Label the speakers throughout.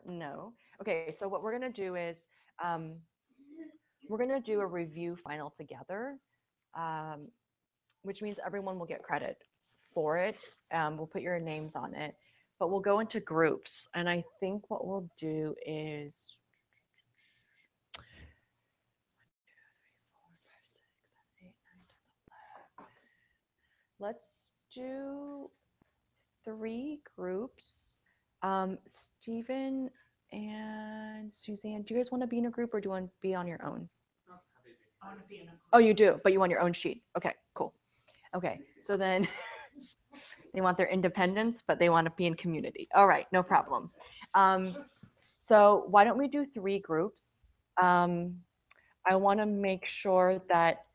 Speaker 1: No. Okay, so what we're gonna do is we're gonna do a review final together, um, which means everyone will get credit for it. We'll put your names on it, but we'll go into groups. And I think what we'll do is let's do 3 groups. Stephen and Suzanne, do you guys want to be in a group or do you want to be on your own?
Speaker 2: I want to be in a group.
Speaker 1: Oh, you do, but you want your own sheet. Okay, cool. Okay, so then they want their independence, but they want to be in community. All right, no problem. So why don't we do 3 groups? I want to make sure that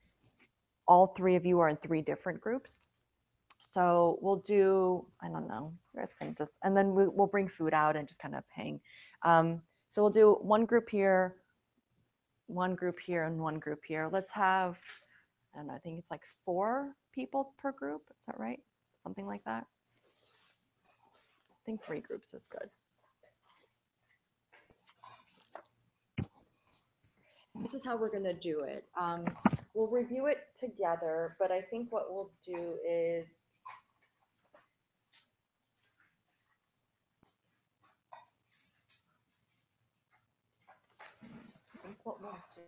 Speaker 1: all 3 of you are in 3 different groups. So we'll do, I don't know, you guys can just, and then we'll bring food out and just kind of hang. So we'll do 1 group here, 1 group here, and 1 group here. Let's have, I don't know, I think it's like 4 people per group. Is that right? Something like that. I think 3 groups is good. This is how we're going to do it. We'll review it together, but I think what we'll do is what we'll do.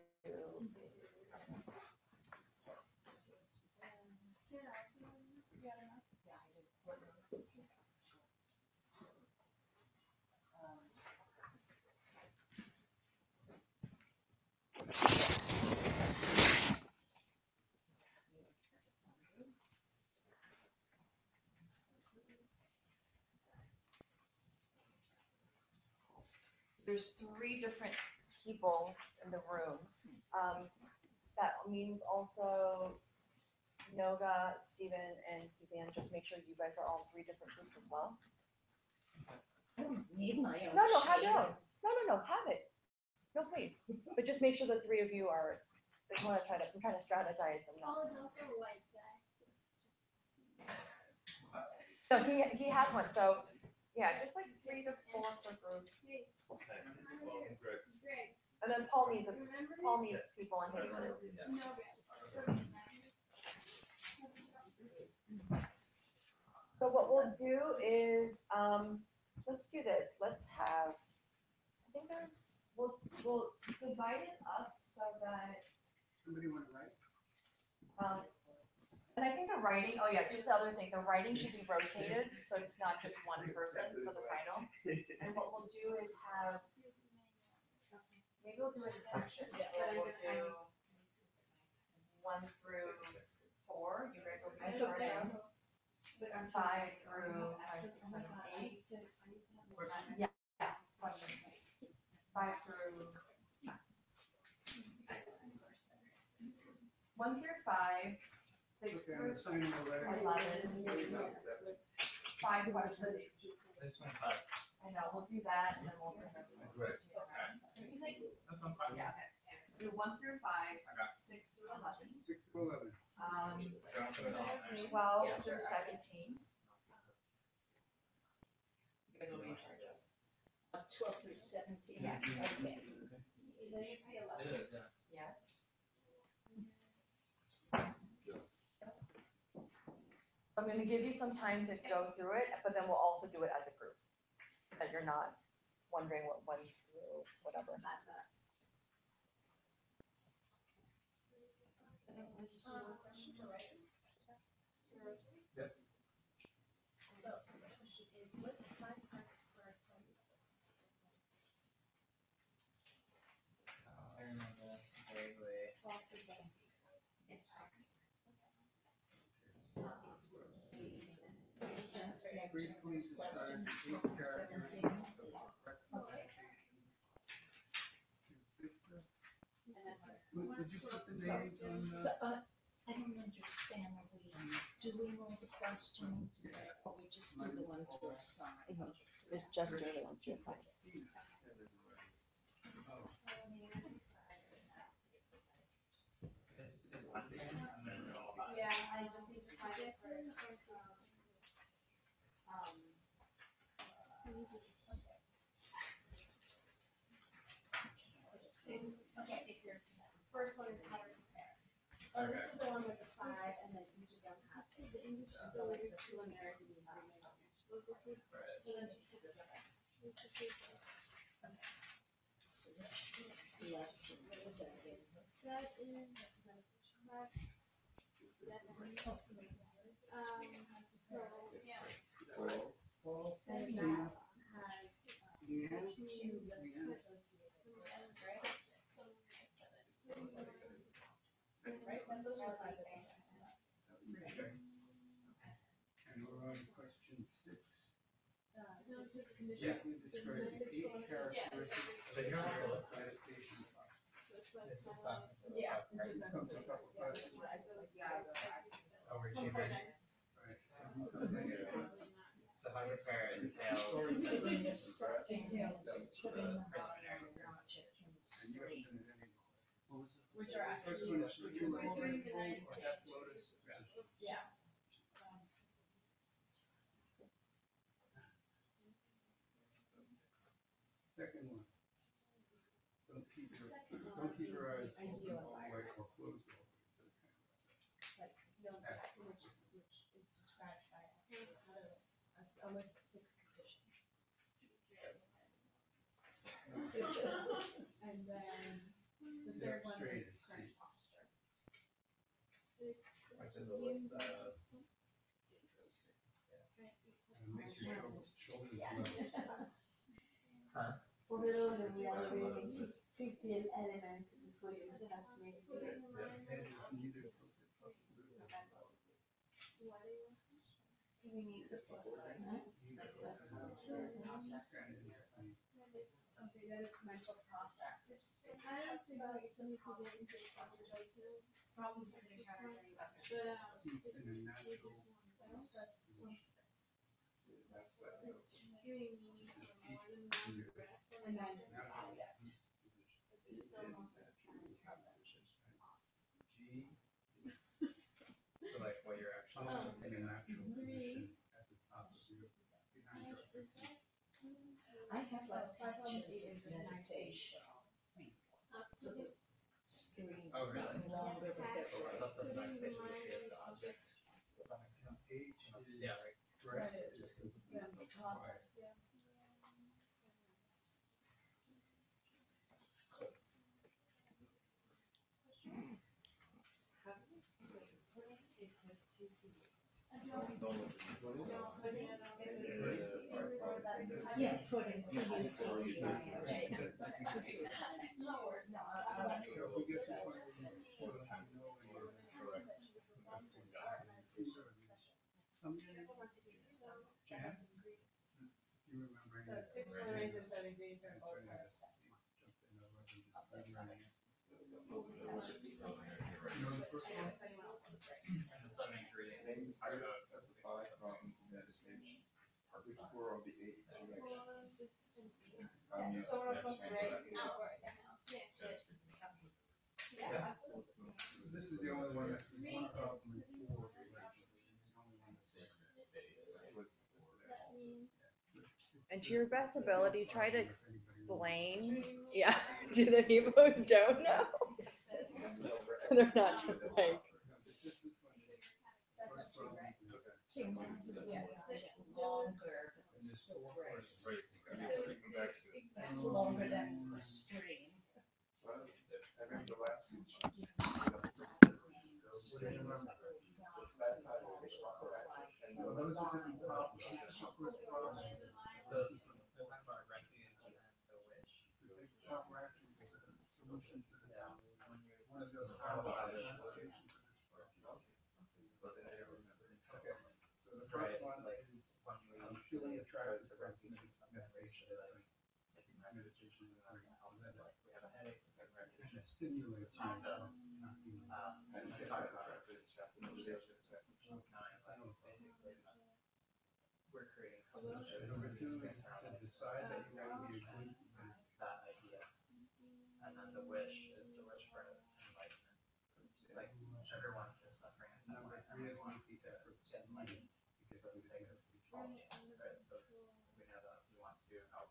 Speaker 1: There's 3 different people in the room. That means also Noga, Stephen, and Suzanne. Just make sure you guys are all in 3 different groups as well.
Speaker 2: I don't need my own.
Speaker 1: No, have
Speaker 2: sheet.
Speaker 1: your own. No, have it. No, please. But just make sure the 3 of you are. I want to try to. I'm trying to strategize and not.
Speaker 3: Paul is also like that.
Speaker 1: No, he has one. So yeah, just like 3 to 4 per group.
Speaker 3: Greg,
Speaker 1: And then Paul needs
Speaker 3: remember
Speaker 1: people in his group. So what we'll do is let's do this. Let's have. I think we'll divide it up so that.
Speaker 4: Somebody want to write?
Speaker 1: And I think the writing. Oh yeah, just the other thing. The writing should be rotated, so it's not just one person for the final. And what we'll do is have. Maybe we'll do it in sections. We'll do 1 through 4. You guys will be in charge of. 5 through 8. Yeah. 5 through 1 through 5, 6
Speaker 4: Okay,
Speaker 1: through
Speaker 4: I'm signing the letter.
Speaker 1: 11. 5 questions. I know, we'll do that and then we'll.
Speaker 5: Great.
Speaker 3: That
Speaker 5: sounds fine.
Speaker 1: Yeah, okay. Do 1 through 5, 6 through 11.
Speaker 4: 6 to 11.
Speaker 1: 12 through 17. You guys will be in charge of.
Speaker 2: 12 through 17.
Speaker 1: Yeah.
Speaker 2: Okay.
Speaker 1: Yes. I'm going to give you some time to go through it, but then we'll also do it as a group. So that you're not wondering what went through, whatever.
Speaker 5: Yep.
Speaker 3: So the question is, what's the 5 parts for a 10?
Speaker 6: I remember vaguely.
Speaker 3: 12 to 17.
Speaker 2: Yes.
Speaker 4: Briefly describe each character. Did you put the names on
Speaker 2: So,
Speaker 4: the?
Speaker 2: I don't understand. Do we know the questions or we just do the ones to assign?
Speaker 1: It's just doing the ones you're assigned.
Speaker 3: Yeah, I just need to find it first. one is how to compare. Oh, this is the one with the 5, and then each of them has this. So we do preliminary and agreement. So then just pick it up.
Speaker 2: Lesson seven.
Speaker 3: That is class 7. So yeah. Said math has
Speaker 2: Right, and those are like.
Speaker 4: And we're on question 6.
Speaker 3: no, 6
Speaker 6: Yeah.
Speaker 3: conditions.
Speaker 4: Describe the 8 characteristics
Speaker 6: But you're not gonna list
Speaker 4: of
Speaker 6: that.
Speaker 4: adaptation.
Speaker 6: It's just asking for the
Speaker 2: Yeah.
Speaker 6: price.
Speaker 4: Comes a couple questions.
Speaker 6: Overachievers.
Speaker 4: Right. And who comes in here?
Speaker 6: So how to repair entails.
Speaker 2: Entails putting them on
Speaker 6: Preliminaries.
Speaker 2: a project in the
Speaker 4: And you haven't
Speaker 2: screen.
Speaker 4: done it any. What was the
Speaker 2: Which are
Speaker 4: first
Speaker 2: actually
Speaker 4: one? Is true like rainbow or half lotus?
Speaker 2: Yeah.
Speaker 4: Second one. Don't keep your eyes open all the way or closed all the way. So it's kind of
Speaker 3: Which is described by a list of 6 conditions. And then the
Speaker 4: Sit
Speaker 3: third
Speaker 4: up
Speaker 3: one
Speaker 4: straight
Speaker 3: is
Speaker 4: and
Speaker 3: current
Speaker 4: see.
Speaker 3: posture.
Speaker 6: Which is a list of.
Speaker 4: And it makes your shoulders level.
Speaker 7: Overall, we are reading 15 elements before you start making
Speaker 4: The head is neither tilted up nor
Speaker 7: Do we need to put it, huh?
Speaker 3: Okay, that it's mental process, which is kind of about some problems with problems with the category. But
Speaker 4: in a natural.
Speaker 3: that's one.
Speaker 4: And
Speaker 3: And then
Speaker 4: G,
Speaker 6: So like what you're actually.
Speaker 4: in a natural position at the top of your, behind your.
Speaker 2: I have like just meditation. So the screen
Speaker 6: Oh,
Speaker 2: is
Speaker 6: really?
Speaker 2: no longer the
Speaker 6: I thought the next
Speaker 2: decoration.
Speaker 6: station would be at the object. That makes sense.
Speaker 4: H is
Speaker 6: Yeah, right.
Speaker 4: correct distance. Y.
Speaker 2: Yeah, put in the UTT.
Speaker 4: So if we get to the point where you know you're correct. Jan? You remember any of that?
Speaker 3: Six calories and 7 ingredients are
Speaker 4: That's
Speaker 3: both
Speaker 4: right,
Speaker 3: correct.
Speaker 4: jump in there rather than running it. You know the first one?
Speaker 6: And the 7 ingredients is part of the 6
Speaker 5: problems in meditation. Which were of the 8
Speaker 3: Someone else wants to write.
Speaker 6: Yeah.
Speaker 4: This is the only one that's one problem in 4 regulations. The only one that's
Speaker 1: And to your best ability, try to explain, yeah, to the people who don't know. So they're not just like,
Speaker 2: Longer than the screen. That's longer than the screen.
Speaker 5: I remember the last one.
Speaker 4: Those are different problems.
Speaker 6: So they're talking about refuge and the wish.
Speaker 4: Proper action is a solution to the
Speaker 6: Yeah.
Speaker 4: problem.
Speaker 6: When you're
Speaker 4: One of those
Speaker 6: How about
Speaker 4: applications.
Speaker 6: this?
Speaker 4: Okay, so the
Speaker 6: Right,
Speaker 4: first
Speaker 6: it's
Speaker 4: one
Speaker 6: like
Speaker 4: is
Speaker 6: when we
Speaker 4: feeling
Speaker 6: really
Speaker 4: attracted
Speaker 6: approach
Speaker 4: to
Speaker 6: the refuge of something, we
Speaker 4: meditation.
Speaker 6: should like
Speaker 4: Meditation is
Speaker 6: that's
Speaker 4: great.
Speaker 6: gonna help us, like we have a headache, it's like refuge.
Speaker 4: It stimulates you. not being-
Speaker 6: And we talk about refuge, stress, motivation, kind, like basically we're creating custom
Speaker 4: Number 2 is
Speaker 6: experience
Speaker 4: to
Speaker 6: around
Speaker 4: decide that you want to be a good meditator.
Speaker 6: that idea. And then the wish is the wish for enlightenment. Like everyone is suffering in some
Speaker 4: Number
Speaker 6: way,
Speaker 4: 3
Speaker 6: and we
Speaker 4: is
Speaker 6: want
Speaker 4: make the
Speaker 6: to
Speaker 4: effort
Speaker 6: get enlightened
Speaker 4: to get
Speaker 6: for the
Speaker 4: good
Speaker 6: sake
Speaker 4: at
Speaker 6: of
Speaker 4: meditation.
Speaker 6: all beings, right? So we know that we want to help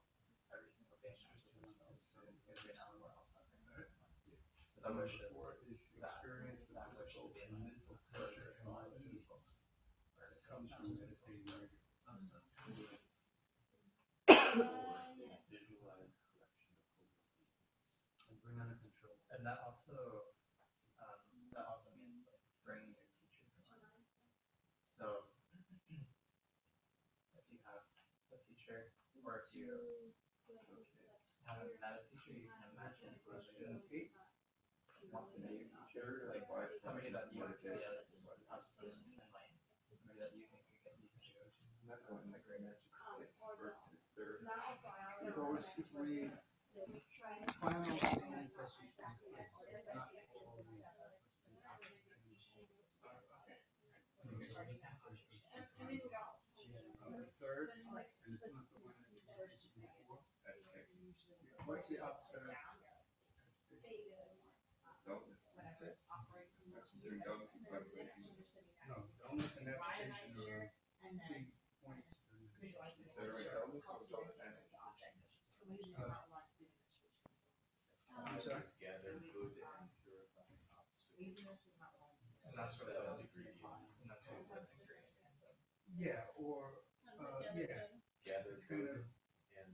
Speaker 6: every single being not just ourselves, because we know we're all suffering. So the wish is
Speaker 4: comes from meditating regularly.
Speaker 6: Visualize collection of holy beings.
Speaker 8: And bring under control. And that also means like bringing your teachers along. So if you have a teacher, or if you haven't met a teacher, you can imagine somebody that wants to be your teacher, like somebody that you would see as absolute and like somebody that you think you can teach you.
Speaker 5: Not going like magic stick versus their
Speaker 4: Those three final things that you can do, it's not all the third, and it's not the one that you mentioned before. What's the opposite of
Speaker 5: dullness. Considering dullness is about
Speaker 4: no, dullness and application are big points.
Speaker 5: considering dullness or dullness and
Speaker 4: I'm sorry?
Speaker 6: Gather good and purify obstacles.
Speaker 8: And that's what
Speaker 6: Set
Speaker 8: the
Speaker 6: ingredients.
Speaker 8: and that's what it says ingredients.
Speaker 4: Yeah, or yeah,
Speaker 6: Gather
Speaker 4: it's kind
Speaker 6: good
Speaker 4: of
Speaker 6: and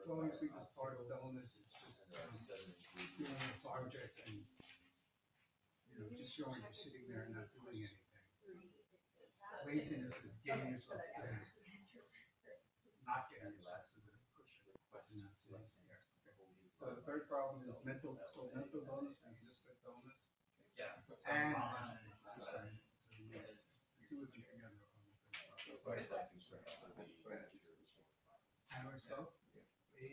Speaker 4: falling
Speaker 6: purify
Speaker 4: asleep is part of
Speaker 6: obstacles.
Speaker 4: dullness. It's just
Speaker 6: And there are 7
Speaker 4: doing
Speaker 6: ingredients.
Speaker 4: a project and just showing you're sitting there and not doing anything. Laziness is getting yourself down, not getting yourself to the push it, but not sitting there. So the third problem is mental dullness, and physical dullness.
Speaker 8: Yeah.
Speaker 4: And
Speaker 8: Is
Speaker 4: two of them together on the third
Speaker 6: So
Speaker 4: problem.
Speaker 6: it's blessings for the
Speaker 4: Hammer stuff?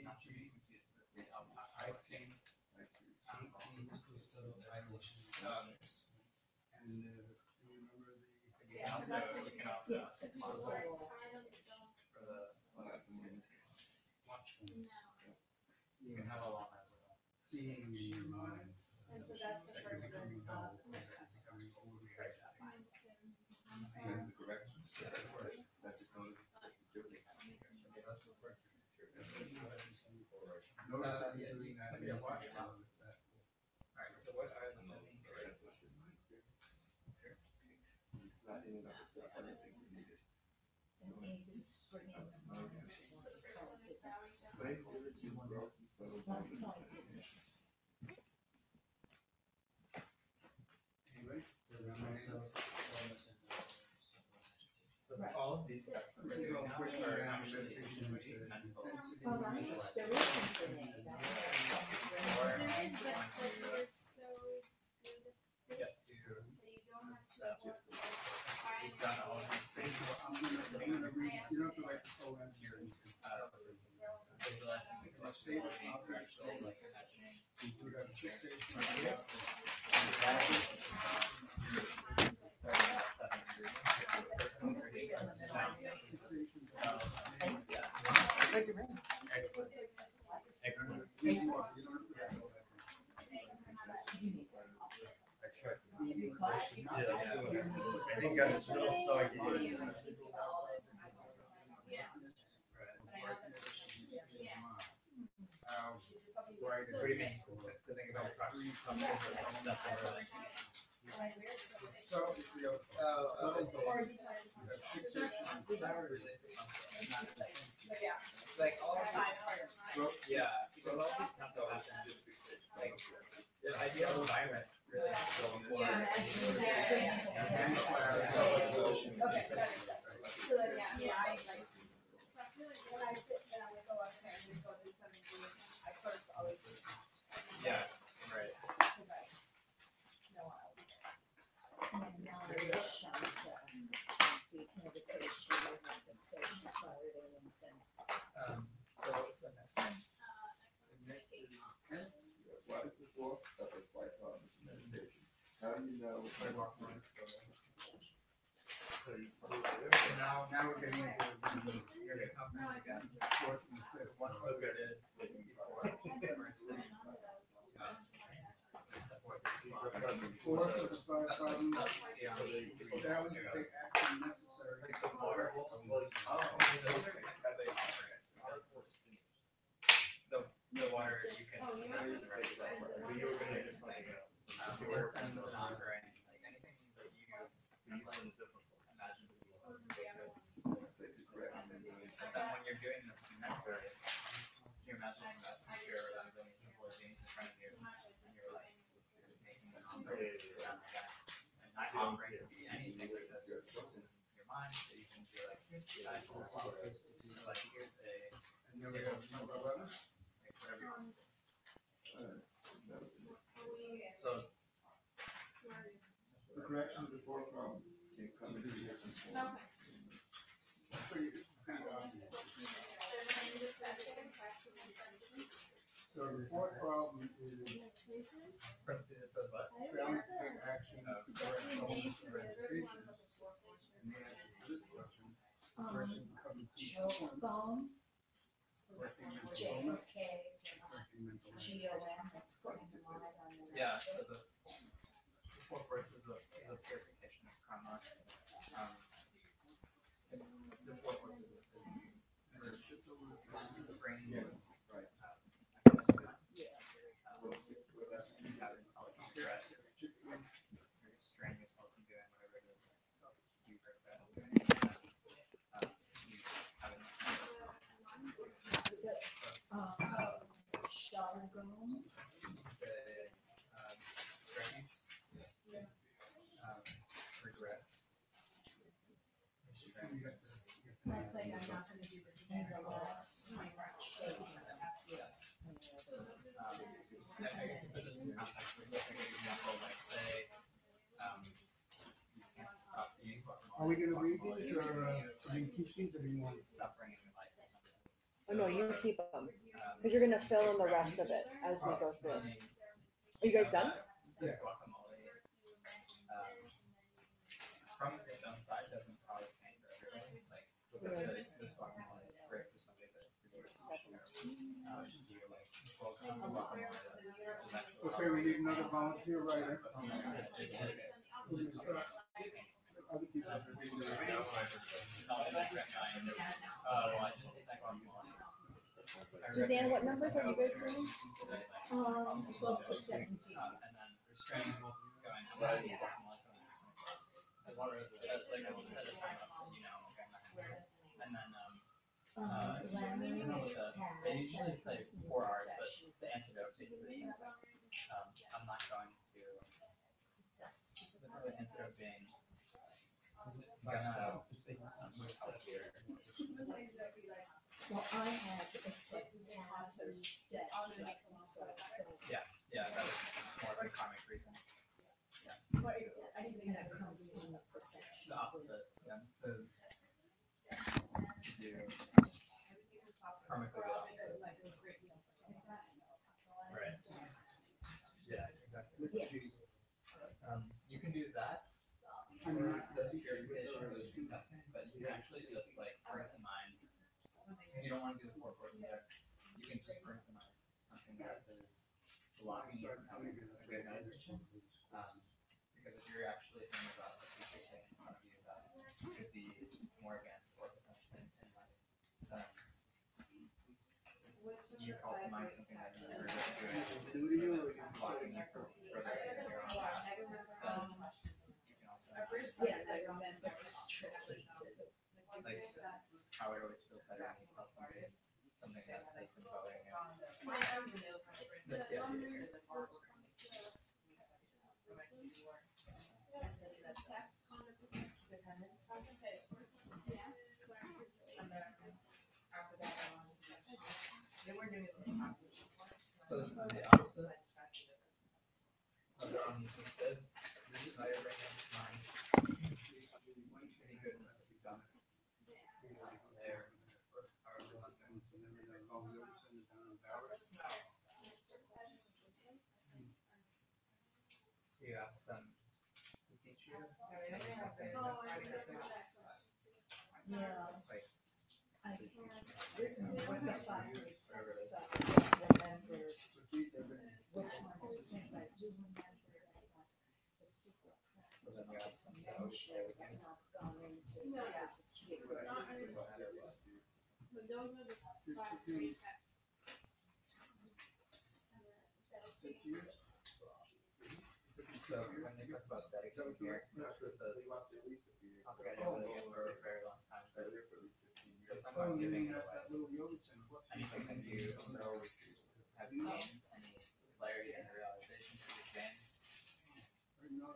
Speaker 8: not to be confused with the I-T.
Speaker 4: And do you remember
Speaker 8: You can also
Speaker 2: Yes,
Speaker 8: for the
Speaker 4: watch points?
Speaker 8: you can have a long as well.
Speaker 4: Seeing in your mind
Speaker 7: And so that's the
Speaker 4: that
Speaker 7: first
Speaker 4: you're becoming
Speaker 7: one.
Speaker 4: dull, or that you're becoming overreactive.
Speaker 5: That's the correction. Not just notice it's doing.
Speaker 4: Notice that
Speaker 8: Yeah,
Speaker 4: you're doing that.
Speaker 8: somebody
Speaker 4: and
Speaker 8: else
Speaker 4: you
Speaker 8: might
Speaker 4: see
Speaker 8: be
Speaker 4: how
Speaker 8: able
Speaker 4: that-
Speaker 8: Alright, so what are the 7 ingredients?
Speaker 5: It's not in and of itself, I don't think we need it.
Speaker 2: And is bringing the mind to pointedness.
Speaker 5: Slave holders do gross and subtle
Speaker 2: Not
Speaker 5: dullness.
Speaker 2: pointedness.
Speaker 4: Anyway,
Speaker 8: So all of these steps that we're
Speaker 4: this is
Speaker 8: doing
Speaker 4: all
Speaker 8: now
Speaker 4: quick
Speaker 8: are
Speaker 4: around
Speaker 8: actually
Speaker 4: meditation with the
Speaker 8: mental.
Speaker 4: intensity.
Speaker 2: Well, right, there is something in that.
Speaker 8: Or
Speaker 3: There is, but they're so good
Speaker 8: get to
Speaker 3: that you don't have to
Speaker 8: step
Speaker 3: like, find
Speaker 8: we've done all of these things.
Speaker 4: I'm gonna read, you don't have to write the whole answer. You can
Speaker 8: Visualizing the collection of beings are actually like imagining.
Speaker 4: we have fixation right here.
Speaker 8: Starting at 7 ingredients. The first ingredient is sound.
Speaker 4: Fixation.
Speaker 1: Thank you very much.
Speaker 4: Read more, you don't have to write all that.
Speaker 8: I think I'm a little soggy. What do you mean? To think about property, stuff over like.
Speaker 4: So, fixation.
Speaker 8: Like all of these, yeah, because all of these stuff that happen, like the idea of environment really has to go before.
Speaker 7: Okay, so then, yeah, I like, when I sit and I go up there and just go through some ingredients, I first always do that.
Speaker 8: Yeah, right.
Speaker 7: Because I know I'll be there.
Speaker 2: And then now I wish I would deep meditation and fixation, clarity, and intense.
Speaker 8: So what's the next one?
Speaker 5: What is before? That was quite meditation. How do you know?
Speaker 8: So you see there.
Speaker 4: So now we're getting into
Speaker 8: You're gonna come back again.
Speaker 4: fourth and fifth.
Speaker 8: Once we did before.
Speaker 4: Fourth of the five
Speaker 8: That's like
Speaker 4: problems,
Speaker 8: stuff you see on the.
Speaker 4: challenge to take action necessary.
Speaker 8: Like the water bowls, those are incredibly important because the water you can.
Speaker 6: We were gonna just like,
Speaker 8: Incense is not burning, like anything that you imagine to be something sacred you're doing this mentor, can you imagine that teacher or that really people being in front of you and you're like making an offer around that and not offering to be anything with this what's in your mind, so you can be like, here's the actual followers, or like here's a zero like whatever you want. So
Speaker 4: The correction of the fourth problem can come into the pretty obvious. So the fourth problem is
Speaker 8: parentheses says what?
Speaker 4: failure to take action to correct problems or registrations. And the answer to this question, the correction comes to
Speaker 2: Bone,
Speaker 4: correcting mental
Speaker 2: J,
Speaker 4: illness,
Speaker 2: K,
Speaker 4: correcting mental illness.
Speaker 2: G-O-M, that's putting the line on the.
Speaker 8: Yeah, so the fourth verse is a purification of karma. And the fourth verse is the brain.
Speaker 4: Yeah, right.
Speaker 8: You have intelligent stress. You're restraining yourself from doing whatever it is you regret doing. You have
Speaker 2: Shalgone,
Speaker 8: regret.
Speaker 2: that's like, I'm not gonna do this again, unless my shape.
Speaker 8: I guess to put this in context, for a good example, like say, you can't stop eating guacamole.
Speaker 4: Are we gonna read these or do we keep these or do you want?
Speaker 8: Suffering in your life or something.
Speaker 1: Oh no, you keep them because you're gonna fill in the rest of it as we go through. Are you guys done?
Speaker 4: Yes.
Speaker 8: Guacamole from its own side doesn't cause pain for everybody. Like this guacamole is great for somebody that really is terrible. So you're like, well, some guacamole is actually
Speaker 4: Okay, we need another volunteer writer.
Speaker 8: It is.
Speaker 4: We're gonna start. Other people have to read their.
Speaker 8: Well, I just ate that guacamole.
Speaker 1: Suzanne, what numbers are you guys doing?
Speaker 2: 12 to 17.
Speaker 8: And then restraining going to let you guacamole for the next 24 hours. As long as like I just set a time up, you know, okay, I'm not gonna do it. And then they usually say 4 hours, but the antidote basically I'm not going to the antidote being gonna eat healthier.
Speaker 2: Well, I had, except half those steps.
Speaker 8: Yeah, that was more of a karmic reason.
Speaker 2: I didn't think that comes from the perfection.
Speaker 8: The opposite, yeah. To do karmically the opposite. Right. Yeah, exactly. You can do that for this purification or this confessing, but you can actually just like bring to mind. If you don't want to do the 4 courses there, you can just bring to mind something that is blocking you from having a good meditation. Because if you're actually thinking about the teacher saying in front of you that could be more advanced or potentially in life, you call to mind something that you were just doing that's blocking you from further in your own path, then you can also
Speaker 2: Yeah, I remember restrictions.
Speaker 8: like how it always feels better when you tell somebody something that has been bothering you. That's the idea here. So this is the opposite of the omniscient good. This is how you're bringing to mind any goodness that you've done. There, or however long ago. So you ask them to teach you maybe something that's specific.
Speaker 2: Yeah.
Speaker 8: Like,
Speaker 2: I
Speaker 8: please teach me.
Speaker 2: with the 5 weeks, so I remember which one is it, but I do remember that the secret
Speaker 8: So then you ask them to
Speaker 2: practice
Speaker 8: always share with you.
Speaker 2: and I've gone into as it's secret.
Speaker 3: But those are the 5 grades that.
Speaker 8: So when they talk about dedicating here, it's a talk about it for a very long time. But it's someone
Speaker 4: you
Speaker 8: giving
Speaker 4: mean
Speaker 8: it
Speaker 4: that
Speaker 8: away,
Speaker 4: little yoga center? What?
Speaker 8: anything that you have gained any clarity and realization through this game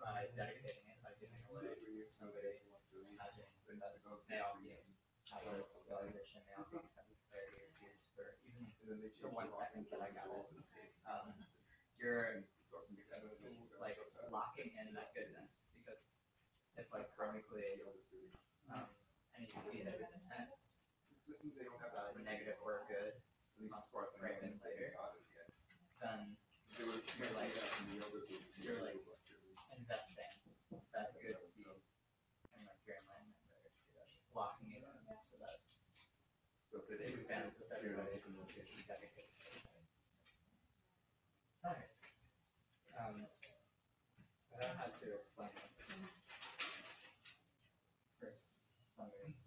Speaker 8: by dedicating it, by giving away to somebody, imagine that they all games have this realization, they all games have this clarity or peace for even for 1 second that I got it. You're like locking in that goodness, because if like chronically and you see it negative or good fragments later, then you're like investing that good seed in like your enlightenment, right? Locking it in so that it expands with everybody because you dedicate it. Okay. I don't know how to explain it. First, somebody.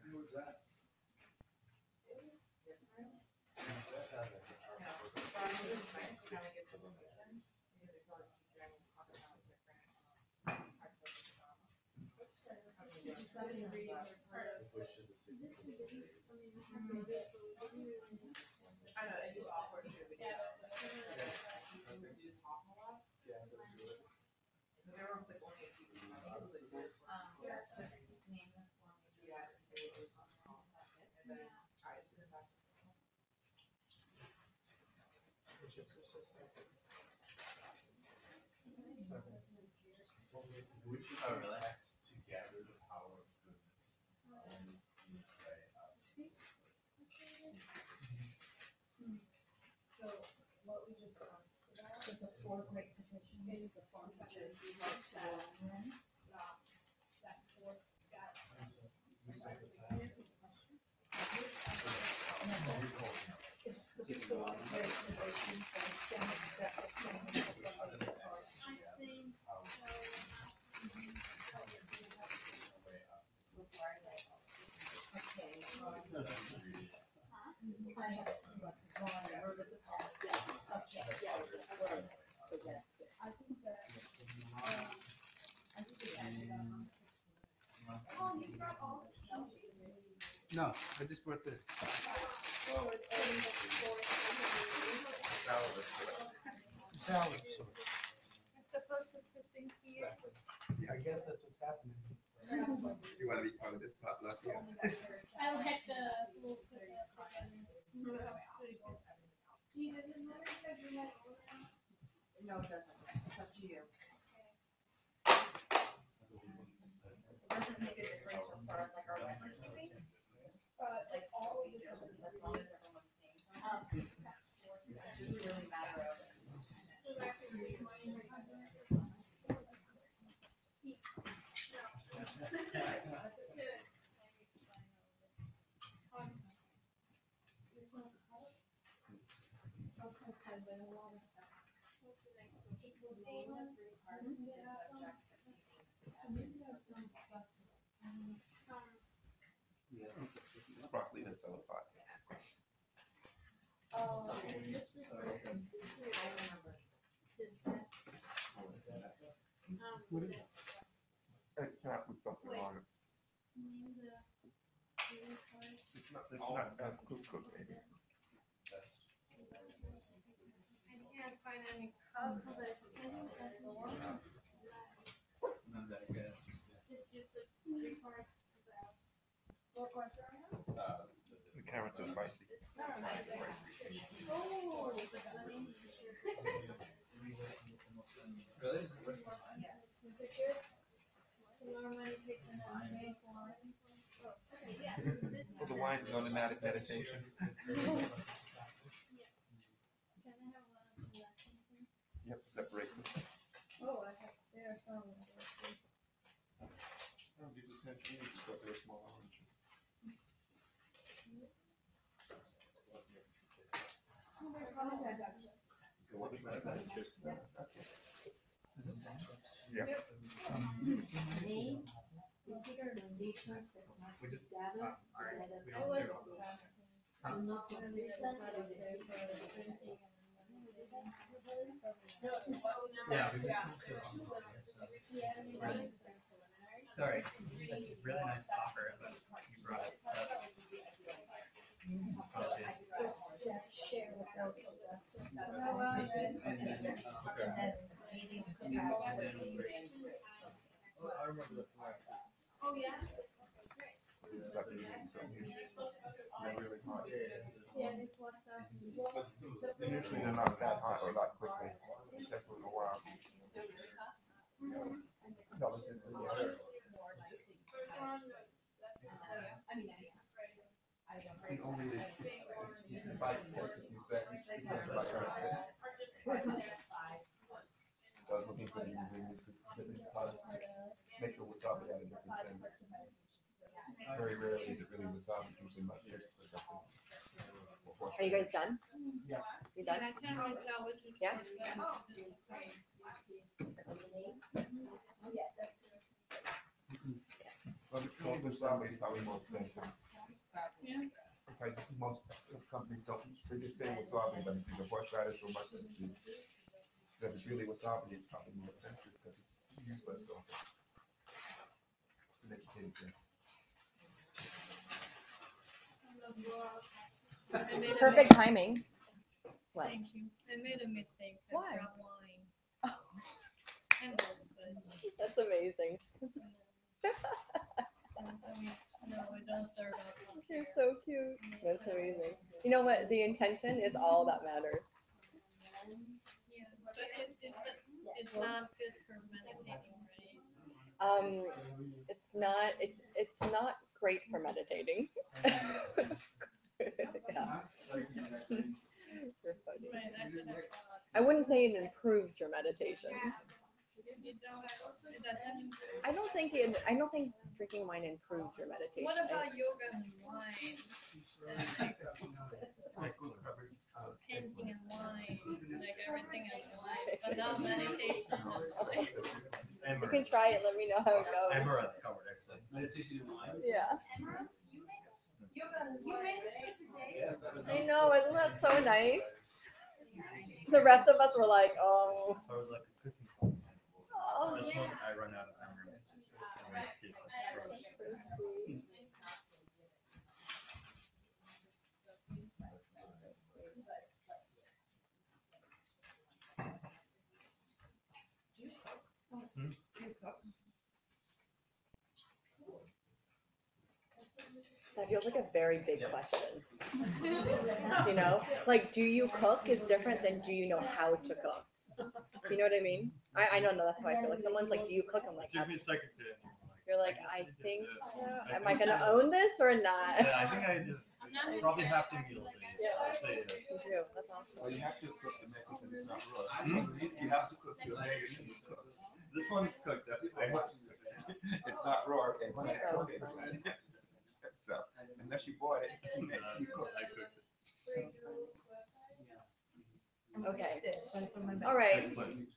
Speaker 4: Who was that?
Speaker 7: I know, it's just awkward too. There were like only a few people.
Speaker 5: Would you
Speaker 8: Oh, really?
Speaker 5: to gather the power of goodness and pray out?
Speaker 2: So what we just talked about. So the 4 great divisions is the function likes that fourth step. It's the 4 great divisions that then accept the same as the other parts. Okay. I have drawn a root of the path. Okay, yeah, right. So that's it. I think that.
Speaker 4: No, I just brought this. Salad.
Speaker 3: Supposed to put things here.
Speaker 4: Yeah, I guess that's what's happening.
Speaker 5: You want to be part of this potluck? Yes.
Speaker 3: I'll have to. We'll put that together. Do you even know if you have all that?
Speaker 2: No, it doesn't. It's up to you. It doesn't make a difference as far as like our record keeping. Like all of the difference as long as everyone's names are up. It's just really a matter of.
Speaker 5: Broccoli that's on the pot.
Speaker 4: What is it?
Speaker 5: Can I put something on it? It's not that's couscous, maybe.
Speaker 3: I can't find any cups, but that's one.
Speaker 8: Not that good.
Speaker 3: It's just the 3 parts of that. What parts are in it?
Speaker 5: The carrots are spicy.
Speaker 3: Oh,
Speaker 8: Really?
Speaker 3: is it good? Normally take them on main wine. Oh, sorry, yeah.
Speaker 5: Well, the wine is automatic meditation.
Speaker 3: Can I have one of the lessons?
Speaker 5: You have to separate them.
Speaker 3: Oh, I have, there are some.
Speaker 5: Oh, these are Tangerines, but they're small oranges. What is that? Okay. Yeah.
Speaker 9: Name, basic conditions that must be gathered together
Speaker 8: We don't
Speaker 9: together. Do not confuse them with the 6
Speaker 3: Thank
Speaker 8: Yeah. Sorry, that's a really nice offer, but you brought it up. Apologies.
Speaker 5: I remember that from last week.
Speaker 7: Oh, yeah?
Speaker 5: That meeting, so they're really hot. But usually they're not that hot or that quickly. It's definitely a while. No, it's in the air. And only you can buy tickets if you say, if you buy tickets. So I was looking for the ingredients, different products, make the wasabi out of different things. Very rarely is it really wasabi, it's usually mustard or something.
Speaker 1: Are you guys done?
Speaker 8: Yeah.
Speaker 1: You done?
Speaker 7: I can't really tell which is.
Speaker 1: Yeah?
Speaker 5: Well, the wasabi is probably more expensive.
Speaker 7: Yeah.
Speaker 5: Because most companies don't, they just say wasabi, but it's either horseradish or mustard seed. So if it's really wasabi, it's probably more expensive because it's useless, so. It's an educated guess.
Speaker 1: Perfect timing. What?
Speaker 7: Thank you. I made a mistake. I
Speaker 1: Why?
Speaker 7: brought wine. And those, but
Speaker 1: That's amazing.
Speaker 7: I mean, no, we don't serve alcohol.
Speaker 1: They're so cute. That's amazing. You know what? The intention is all that matters.
Speaker 7: Yeah, but it's not good for meditating, right?
Speaker 1: It's not. It's not great for meditating. Yeah. You're funny.
Speaker 7: Right, I should have thought.
Speaker 1: I wouldn't say it improves your meditation.
Speaker 7: You don't, it doesn't.
Speaker 1: I don't think it. I don't think drinking wine improves your meditation.
Speaker 7: What about yoga and wine? And like painting and wine, like everything is wine, but not meditation and wine.
Speaker 1: You can try it. Let me know how it goes.
Speaker 8: Amaranth covered excellent.
Speaker 6: Meditation in wine?
Speaker 1: Yeah.
Speaker 7: You made it today?
Speaker 6: Yes, that was
Speaker 1: I know. Isn't that so nice? The rest of us were like, oh.
Speaker 8: So it was like a cooking club.
Speaker 1: Oh,
Speaker 8: This
Speaker 1: yeah.
Speaker 8: one I run out of amaranth. I waste it. It's gross.
Speaker 1: So sweet. That feels like a very big question. You know, like, do you cook is different than do you know how to cook? Do you know what I mean? I don't know. That's how I feel. Like someone's like, do you cook? I'm like,
Speaker 8: It took me a
Speaker 1: that's,
Speaker 8: second to answer.
Speaker 1: you're like,
Speaker 8: I
Speaker 1: I
Speaker 8: guess
Speaker 1: think
Speaker 8: did,
Speaker 1: so.
Speaker 8: I
Speaker 1: Am I
Speaker 8: think
Speaker 1: gonna
Speaker 8: so.
Speaker 1: own this or not?
Speaker 8: Yeah, I think I did. Probably half the meals I ate.
Speaker 1: Yeah.
Speaker 8: I'll say it.
Speaker 1: You do. That's awesome.
Speaker 5: Well, you have to cook to make it so it's not raw. You have to cook to make it so it's cooked.
Speaker 8: This one's cooked. I have to cook it.
Speaker 5: It's not raw, okay, when I cook it. So, unless you bought it, you cook.
Speaker 8: I cooked it.
Speaker 1: Okay. All right.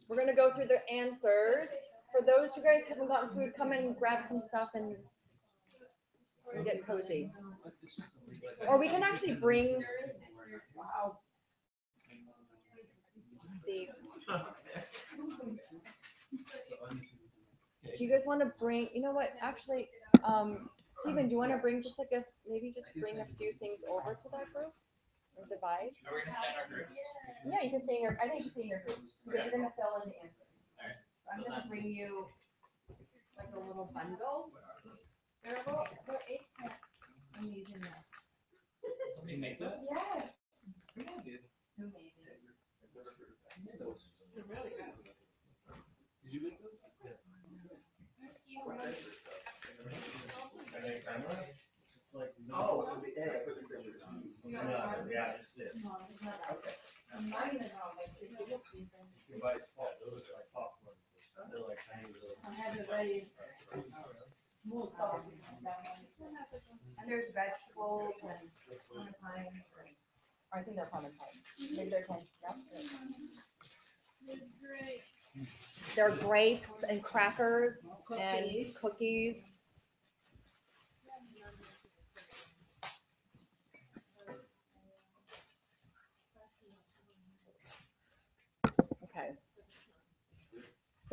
Speaker 1: We're gonna go through the answers. For those who guys haven't gotten food, come and grab some stuff and get cozy. Or we can actually bring the. Do you guys want to bring? You know what? Actually, Steven, do you want to bring just like maybe just bring a few things over to that group and divide?
Speaker 8: Are we gonna stay in our groups?
Speaker 1: Yeah, you can stay in your. I think you should stay in your groups because you're gonna fill in the answers.
Speaker 8: Alright.
Speaker 1: So I'm gonna bring you like a little bundle. They're a little. They're 8-pack. I'm using that.
Speaker 6: Somebody make those?
Speaker 1: Yes.
Speaker 6: Who made these?
Speaker 1: Who made it?
Speaker 6: They're really good. Did you make those?
Speaker 8: It's like
Speaker 5: Oh, the egg, I put this in.
Speaker 8: yeah, just it.
Speaker 5: Okay.
Speaker 8: You buy small, those are like popcorn. They're like tiny little.
Speaker 1: And there's vegetables and clementines. Or I think they're clementines. Maybe they're 10. Yep.
Speaker 7: Great.
Speaker 1: There are grapes and crackers and cookies.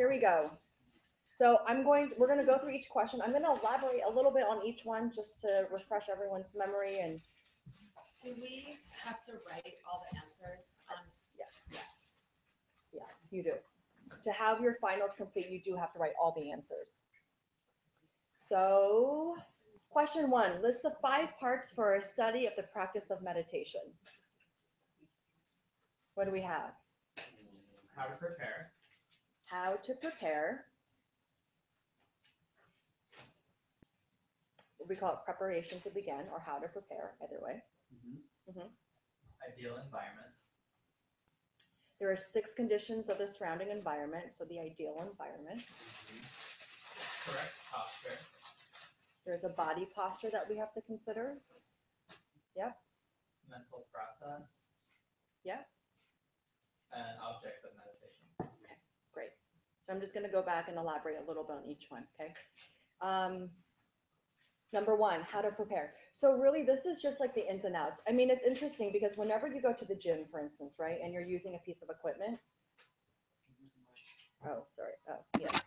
Speaker 1: here we go. So we're going to go through each question. I'm going to elaborate a little bit on each one just to refresh everyone's memory. And
Speaker 2: Do we have to write all the answers on?
Speaker 1: yes, yes, you do. To have your finals complete, you do have to write all the answers. So question 1, list the 5 parts for a study of the practice of meditation. What do we have?
Speaker 8: How to prepare.
Speaker 1: How to prepare. We call it preparation to begin, or how to prepare, either way.
Speaker 8: Ideal environment.
Speaker 1: There are 6 conditions of the surrounding environment, so the ideal environment.
Speaker 8: Correct posture.
Speaker 1: There's a body posture that we have to consider. Yep.
Speaker 8: Mental process.
Speaker 1: Yep.
Speaker 8: And object of meditation.
Speaker 1: Great. So I'm just going to go back and elaborate a little bit on each one, okay? Number 1, how to prepare. So really, this is just like the ins and outs. I mean, it's interesting because whenever you go to the gym, for instance, right, and you're using a piece of equipment. Oh, sorry. Oh, yes.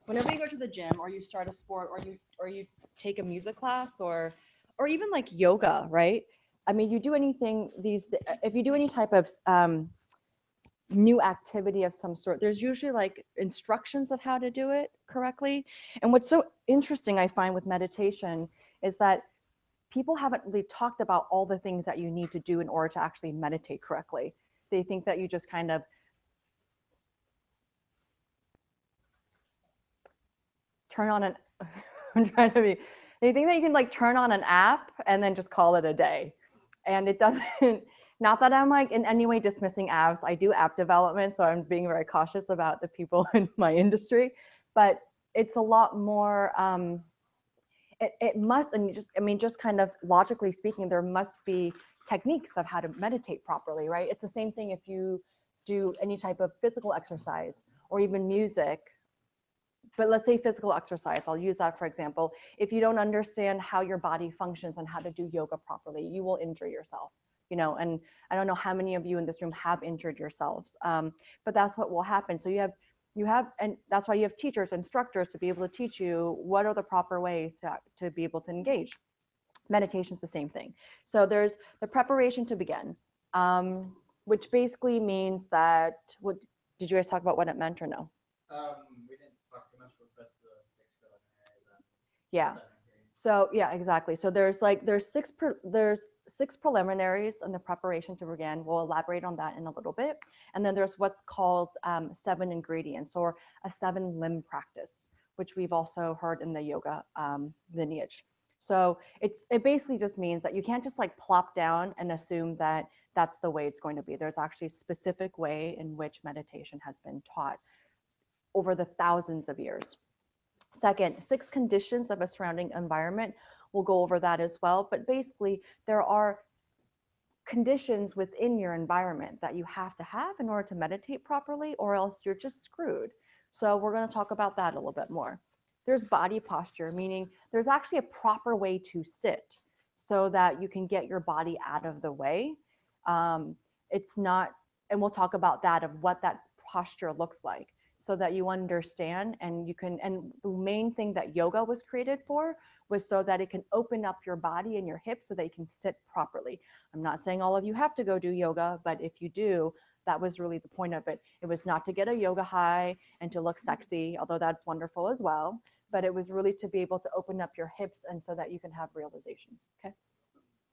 Speaker 1: Whenever you go to the gym or you start a sport or you take a music class or even like yoga, right? I mean, you do anything if you do any type of new activity of some sort, there's usually like instructions of how to do it correctly. And what's so interesting I find with meditation is that people haven't really talked about all the things that you need to do in order to actually meditate correctly. They think that you just kind of turn on I'm trying to be, they think that you can like turn on an app and then just call it a day. And it doesn't, not that I'm like in any way dismissing apps. I do app development, so I'm being very cautious about the people in my industry, but it's a lot more, it must, and just kind of logically speaking, there must be techniques of how to meditate properly, right? It's the same thing if you do any type of physical exercise or even music. But let's say physical exercise, I'll use that for example. If you don't understand how your body functions and how to do yoga properly, you will injure yourself, and I don't know how many of you in this room have injured yourselves, but that's what will happen. So you have, and that's why you have teachers, instructors to be able to teach you what are the proper ways to be able to engage. Meditation's the same thing. So there's the preparation to begin, which basically means that, did you guys talk about what it meant or no?
Speaker 8: We didn't talk too much about the 6 preliminaries and
Speaker 1: Yeah.
Speaker 8: 7 grades.
Speaker 1: So yeah, exactly. So there's 6 preliminaries in the preparation to begin. We'll elaborate on that in a little bit. And then there's what's called 7 ingredients, or a 7-limb practice, which we've also heard in the yoga lineage. So it basically just means that you can't just like plop down and assume that that's the way it's going to be. There's actually a specific way in which meditation has been taught over the thousands of years. Second, 6 conditions of a surrounding environment. We'll go over that as well. But basically, there are conditions within your environment that you have to have in order to meditate properly, or else you're just screwed. So we're going to talk about that a little bit more. There's body posture, meaning there's actually a proper way to sit so that you can get your body out of the way. It's not, and we'll talk about that, of what that posture looks like, so that you understand and you can, and the main thing that yoga was created for was so that it can open up your body and your hips so that you can sit properly. I'm not saying all of you have to go do yoga, but if you do, that was really the point of it. It was not to get a yoga high and to look sexy, although that's wonderful as well, but it was really to be able to open up your hips and so that you can have realizations, okay?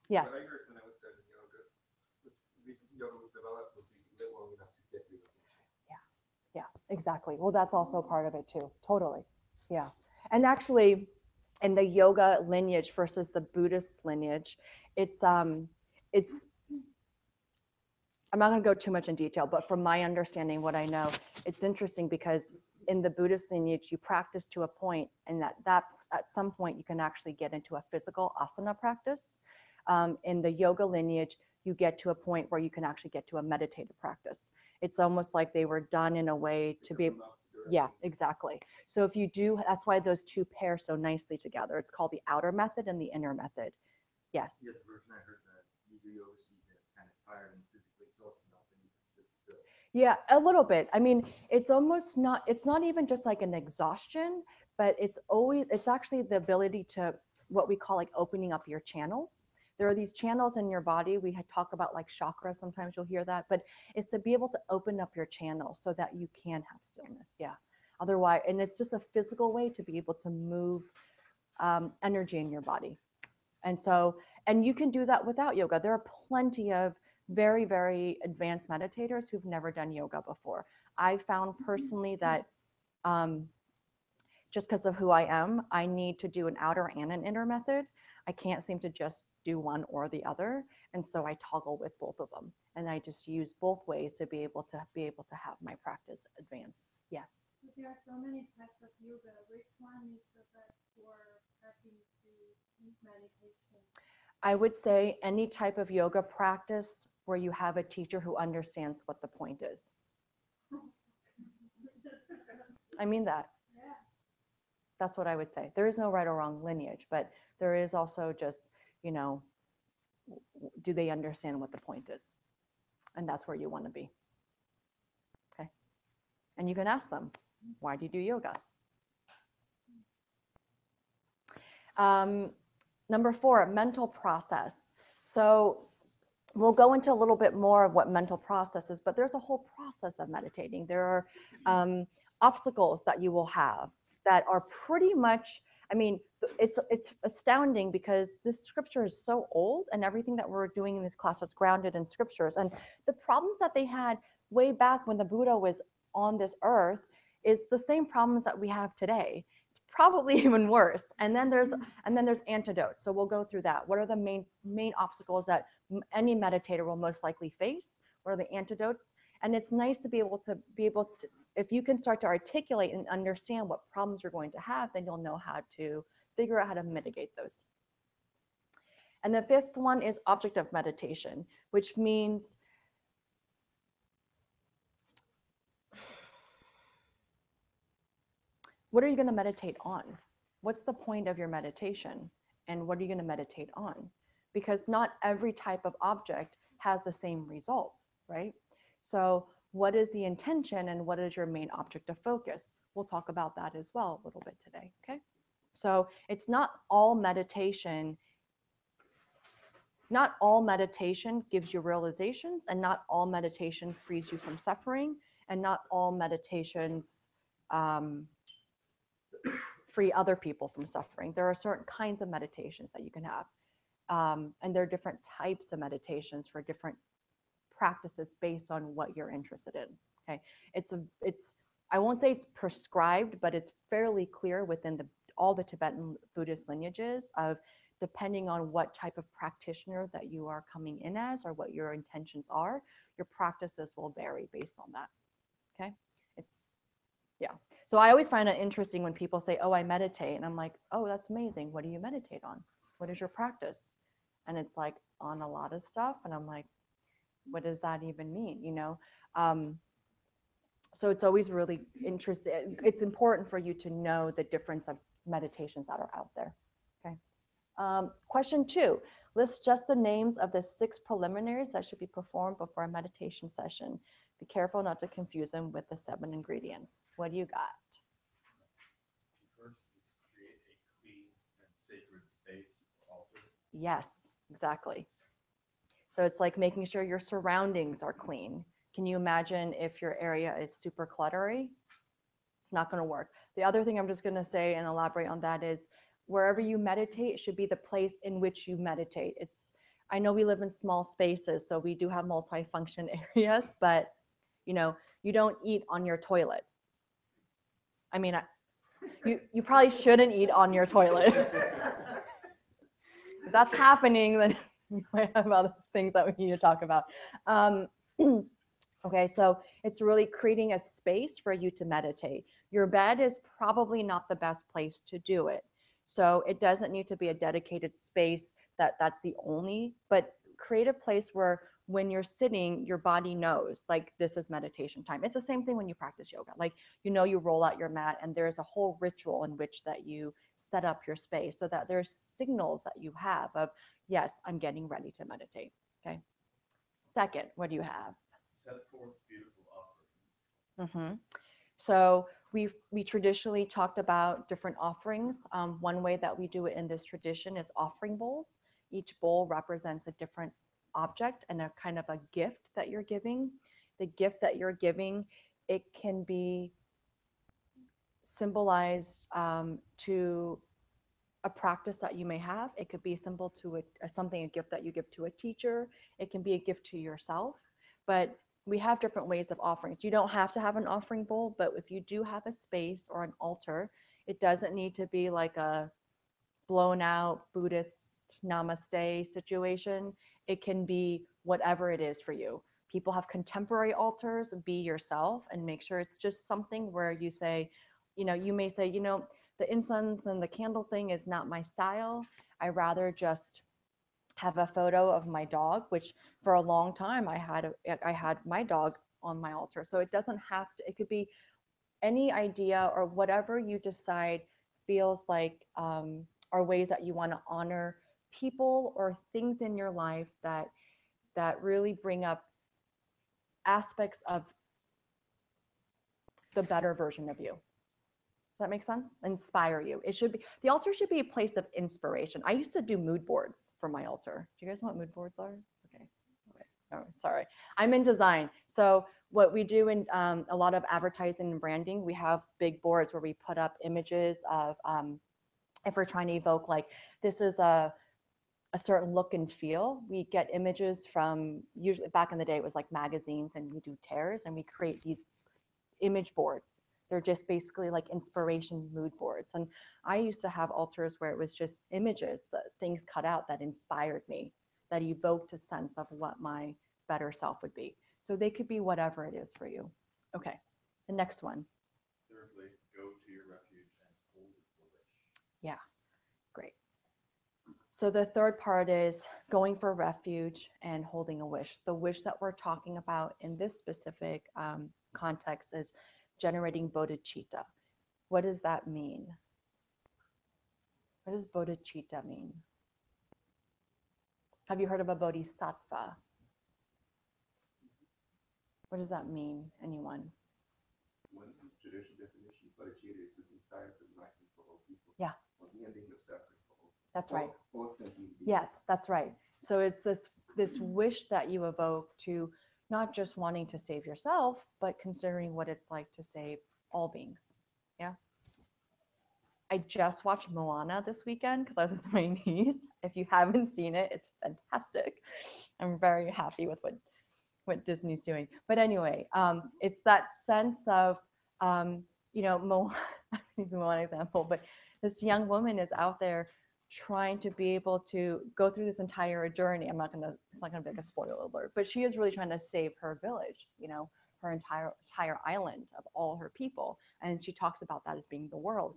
Speaker 1: Yes.
Speaker 5: What I heard when I was studying yoga, the reason yoga was developed was you live long enough to get realization.
Speaker 1: Yeah, exactly. Well, that's also part of it too. Totally. Yeah. And actually, in the yoga lineage versus the Buddhist lineage, I'm not going to go too much in detail, but from my understanding, what I know, it's interesting because in the Buddhist lineage, you practice to a point, and that at some point you can actually get into a physical asana practice. In the yoga lineage, you get to a point where you can actually get to a meditative practice. It's almost like they were done in a way to be, yeah, exactly. So if you do, that's why those 2 pair so nicely together. It's called the outer method and the inner method. Yes.
Speaker 5: Yeah, the version I heard that you do yoga so you get kind of tired and physically exhausted enough and you can sit still.
Speaker 1: Yeah, a little bit. I mean, it's almost not, it's not even just like an exhaustion, but it's actually the ability to what we call like opening up your channels. There are these channels in your body. We had talk about like chakras. Sometimes you'll hear that, but it's to be able to open up your channels so that you can have stillness. Yeah. Otherwise, and it's just a physical way to be able to move energy in your body. And so, and you can do that without yoga. There are plenty of very, very advanced meditators who've never done yoga before. I found personally that just because of who I am, I need to do an outer and an inner method. I can't seem to just do one or the other. And so I toggle with both of them. And I just use both ways to be able to have my practice advance. Yes.
Speaker 3: But there are so many types of yoga. Which one is the best for prepping to meditation?
Speaker 1: I would say any type of yoga practice where you have a teacher who understands what the point is. I mean that.
Speaker 3: Yeah.
Speaker 1: That's what I would say. There is no right or wrong lineage, but there is also just, do they understand what the point is? And that's where you want to be. Okay. And you can ask them, why do you do yoga? Number 4, mental process. So we'll go into a little bit more of what mental process is, but there's a whole process of meditating. There are obstacles that you will have that are pretty much, I mean, it's astounding because this scripture is so old and everything that we're doing in this class was grounded in scriptures. And the problems that they had way back when the Buddha was on this earth is the same problems that we have today. It's probably even worse. And then there's antidotes. So we'll go through that. What are the main obstacles that any meditator will most likely face? What are the antidotes? And it's nice to be able to if you can start to articulate and understand what problems you're going to have, then you'll know how to figure out how to mitigate those. And the 5th one is object of meditation, which means what are you going to meditate on? What's the point of your meditation? And what are you going to meditate on? Because not every type of object has the same result, right? So what is the intention and what is your main object of focus? We'll talk about that as well a little bit today, okay? So it's not all meditation gives you realizations, and not all meditation frees you from suffering, and not all meditations free other people from suffering. There are certain kinds of meditations that you can have. And there are different types of meditations for different practices based on what you're interested in. Okay, I won't say it's prescribed, but it's fairly clear within all the Tibetan Buddhist lineages of depending on what type of practitioner that you are coming in as or what your intentions are, your practices will vary based on that. Okay, yeah. So I always find it interesting when people say, oh, I meditate. And I'm like, oh, that's amazing. What do you meditate on? What is your practice? And it's like on a lot of stuff. And I'm like, what does that even mean? So it's always really interesting. It's important for you to know the difference of meditations that are out there. Okay. Question 2, list just the names of the 6 preliminaries that should be performed before a meditation session. Be careful not to confuse them with the 7 ingredients. What do you got?
Speaker 5: First is create a clean and sacred space for altar.
Speaker 1: Yes, exactly. So it's like making sure your surroundings are clean. Can you imagine if your area is super cluttery? It's not going to work. The other thing I'm just going to say and elaborate on that is wherever you meditate should be the place in which you meditate. I know we live in small spaces, so we do have multi-function areas, but you don't eat on your toilet. I mean, you probably shouldn't eat on your toilet. If that's happening, then we might have other things that we need to talk about. Okay, so it's really creating a space for you to meditate. Your bed is probably not the best place to do it. So it doesn't need to be a dedicated space that's the only, but create a place where when you're sitting, your body knows like this is meditation time. It's the same thing when you practice yoga. Like, you roll out your mat and there's a whole ritual in which that you set up your space so that there's signals that you have of, yes, I'm getting ready to meditate. Okay. Second, what do you have?
Speaker 5: Set forth beautiful
Speaker 1: Mhm. So we traditionally talked about different offerings. One way that we do it in this tradition is offering bowls. Each bowl represents a different object and a kind of a gift that you're giving. The gift that you're giving, it can be symbolized to a practice that you may have. It could be symbol to a gift that you give to a teacher. It can be a gift to yourself. But we have different ways of offerings. You don't have to have an offering bowl, but if you do have a space or an altar, it doesn't need to be like a blown out Buddhist namaste situation. It can be whatever it is for you. People have contemporary altars. Be yourself and make sure it's just something where you say, you may say, the incense and the candle thing is not my style. I rather just have a photo of my dog, which for a long time I had my dog on my altar. So it doesn't have to, it could be any idea or whatever you decide feels like are ways that you want to honor people or things in your life that really bring up aspects of the better version of you. Does that make sense? Inspire you. The altar should be a place of inspiration. I used to do mood boards for my altar. Do you guys know what mood boards are? Okay. Oh, sorry. I'm in design. So what we do in a lot of advertising and branding, we have big boards where we put up images of, if we're trying to evoke like, this is a certain look and feel, we get images from, usually back in the day, it was like magazines, and we do tears and we create these image boards. They're just basically like inspiration mood boards. And I used to have altars where it was just images, that things cut out that inspired me, that evoked a sense of what my better self would be. So they could be whatever it is for you. Okay, the next one.
Speaker 5: Thirdly, go to your refuge and hold it for wish.
Speaker 1: Yeah, great. So the third part is going for refuge and holding a wish. The wish that we're talking about in this specific context is generating bodhicitta. What does that mean? What does bodhicitta mean? Have you heard of a bodhisattva? What does that mean? Anyone?
Speaker 5: One traditional definition, bodhicitta is the desire for enlightenment for all people.
Speaker 1: Yeah.
Speaker 5: Or the ending of suffering for all.
Speaker 1: That's right.
Speaker 5: All sentient beings.
Speaker 1: Yes, that's right. So it's this wish that you evoke to not just wanting to save yourself, but considering what it's like to save all beings. Yeah. I just watched Moana this weekend because I was with my niece. If you haven't seen it, it's fantastic. I'm very happy with what Disney's doing. But anyway, it's that sense of, Moana, I'm using Moana example, but this young woman is out there trying to be able to go through this entire journey. It's not gonna be like a spoiler alert, but she is really trying to save her village, her entire island of all her people. And she talks about that as being the world,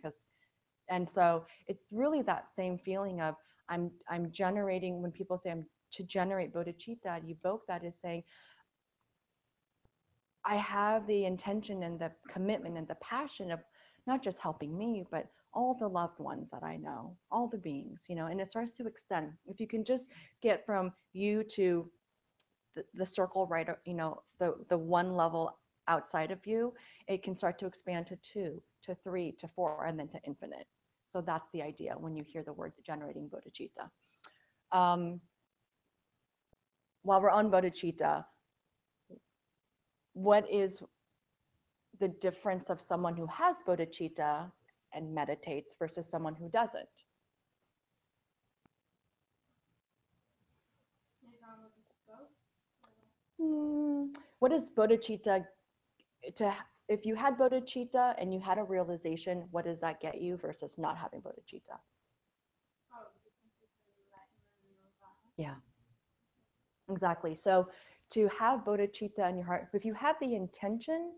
Speaker 1: and so it's really that same feeling of I'm generating, when people say I'm to generate bodhicitta, I'd evoke that as saying, I have the intention and the commitment and the passion of not just helping me, but all the loved ones that I know, all the beings, and it starts to extend. If you can just get from you to the circle, right, the one level outside of you, it can start to expand to 2, to 3, to 4, and then to infinite. So that's the idea when you hear the word generating bodhicitta. While we're on bodhicitta, what is the difference of someone who has bodhicitta and meditates versus someone who doesn't? What is bodhicitta? If you had bodhicitta and you had a realization, what does that get you versus not having bodhicitta? Yeah, exactly. So to have bodhicitta in your heart, if you have the intention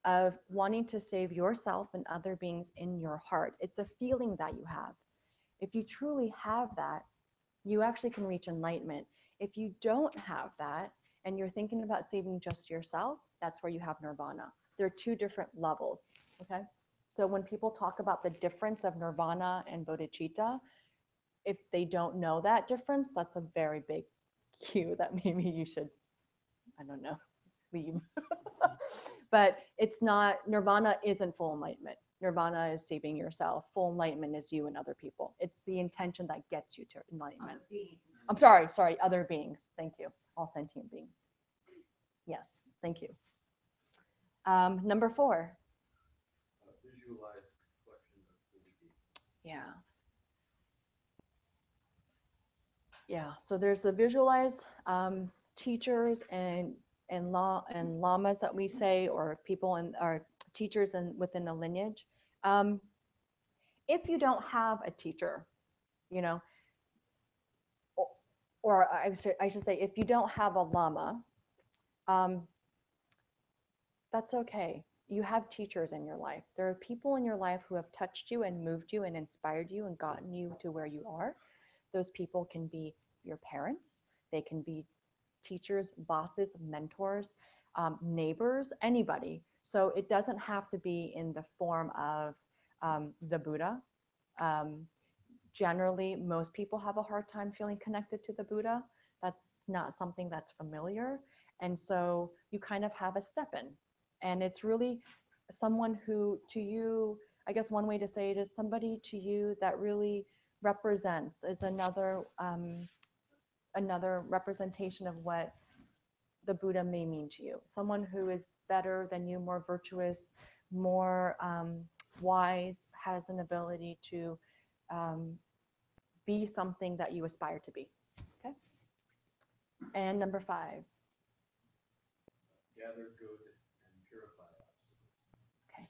Speaker 1: of wanting to save yourself and other beings in your heart, it's a feeling that you have. If you truly have that, you actually can reach enlightenment. If you don't have that and you're thinking about saving just yourself, that's where you have nirvana. There are 2 different levels, okay? So when people talk about the difference of nirvana and bodhicitta, if they don't know that difference, that's a very big cue that maybe you should, I don't know, leave. But it's not, nirvana isn't full enlightenment. Nirvana is saving yourself. Full enlightenment is you and other people. It's the intention that gets you to enlightenment. I'm sorry, other beings. Thank you. All sentient beings. Yes, thank you. Number 4.
Speaker 10: Visualize collection of holy beings.
Speaker 1: Yeah. Yeah, so there's the visualize teachers and lamas that we say, or people and our teachers and within a lineage. If you don't have a teacher, you know, or I should say, if you don't have a lama, that's okay. You have teachers in your life. There are people in your life who have touched you and moved you and inspired you and gotten you to where you are. Those people can be your parents. They can be teachers, bosses, mentors, neighbors, anybody. So it doesn't have to be in the form of the Buddha. Generally, most people have a hard time feeling connected to the Buddha. That's not something that's familiar. And so you kind of have a step in. And it's really someone who, to you, I guess one way to say it is somebody to you that really represents, is another representation of what the Buddha may mean to you. Someone who is better than you, more virtuous, more wise, has an ability to be something that you aspire to be. Okay. And number 5.
Speaker 10: Gather good and purify obstacles.
Speaker 1: Okay.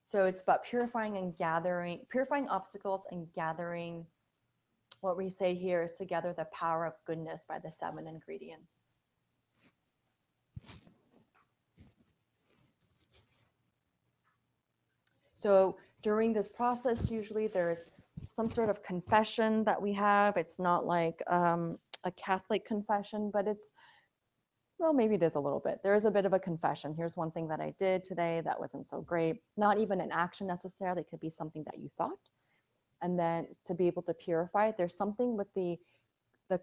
Speaker 1: So it's about purifying obstacles and gathering. What we say here is to gather the power of goodness by the 7 ingredients. So during this process, usually there's some sort of confession that we have. It's not like a Catholic confession, but it's, well, maybe it is a little bit. There is a bit of a confession. Here's one thing that I did today that wasn't so great. Not even an action necessarily. It could be something that you thought. And then to be able to purify, there's something with the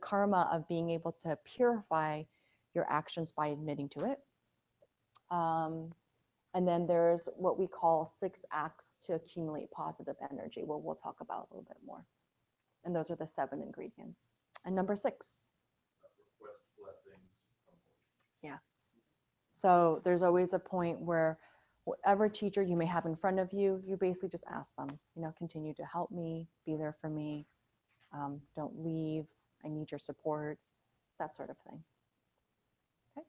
Speaker 1: karma of being able to purify your actions by admitting to it. And then there's what we call 6 acts to accumulate positive energy. Well, we'll talk about a little bit more. And those are the 7 ingredients. And number 6.
Speaker 10: Request blessings from holy.
Speaker 1: Yeah. So there's always a point where whatever teacher you may have in front of you, you basically just ask them, continue to help me, be there for me, don't leave, I need your support, that sort of thing. Okay.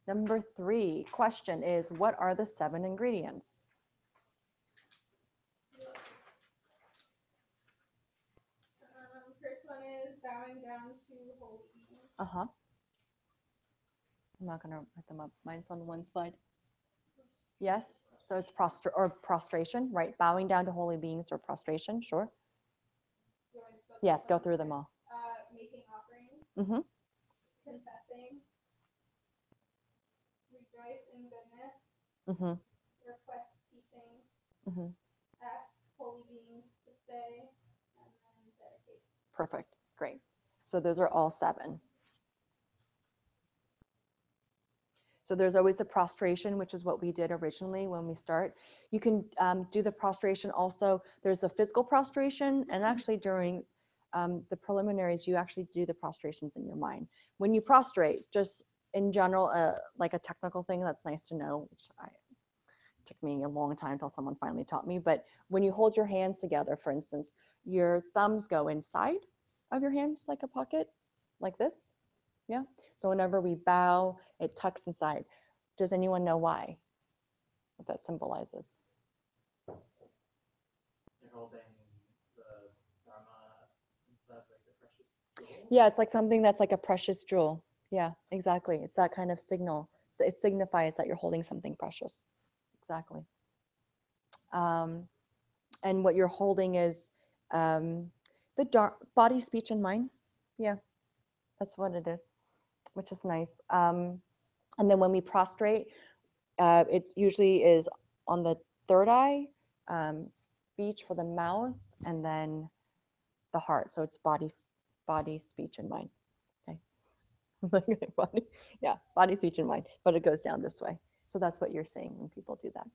Speaker 1: Number 3 question is, what are the 7 ingredients?
Speaker 3: First one is bowing down to holy beings.
Speaker 1: Uh-huh. I'm not going to write them up. Mine's on one slide. Yes. So it's prostration, right? Bowing down to holy beings or prostration, sure. Yes, go through them all.
Speaker 3: Making offerings.
Speaker 1: Mm-hmm.
Speaker 3: Confessing. Rejoice in goodness.
Speaker 1: Mm-hmm.
Speaker 3: Request teaching.
Speaker 1: Mm-hmm.
Speaker 3: Ask holy beings to stay. And then dedicate.
Speaker 1: Perfect. Great. So those are all 7. So there's always the prostration, which is what we did originally when we start. You can do the prostration also. There's the physical prostration, and actually during the preliminaries, you actually do the prostrations in your mind. When you prostrate, just in general, like a technical thing that's nice to know, which took me a long time until someone finally taught me. But when you hold your hands together, for instance, your thumbs go inside of your hands like a pocket, like this. Yeah. So whenever we bow, it tucks inside. Does anyone know why? What that symbolizes?
Speaker 8: You're holding the Dharma and stuff, like the precious jewel.
Speaker 1: Yeah, it's like something that's like a precious jewel. Yeah, exactly. It's that kind of signal. So it signifies that you're holding something precious. Exactly. And what you're holding is the body, speech, and mind. Yeah, that's what it is, which is nice. And then when we prostrate, it usually is on the 3rd eye, speech for the mouth, and then the heart. So it's body, speech, and mind. Okay. Body, yeah, body, speech, and mind, but it goes down this way. So that's what you're seeing when people do that.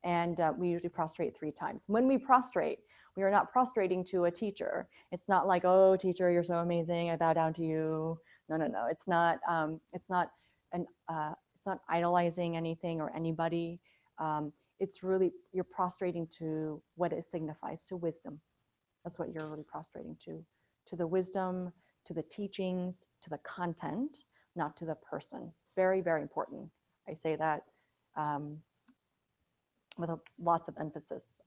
Speaker 1: And we usually prostrate 3 times. When we prostrate, we are not prostrating to a teacher. It's not like, oh, teacher, you're so amazing, I bow down to you. No, no, no. It's not idolizing anything or anybody. It's really, you're prostrating to what it signifies, to wisdom. That's what you're really prostrating to the wisdom, to the teachings, to the content, not to the person. Very, very important. I say that with lots of emphasis.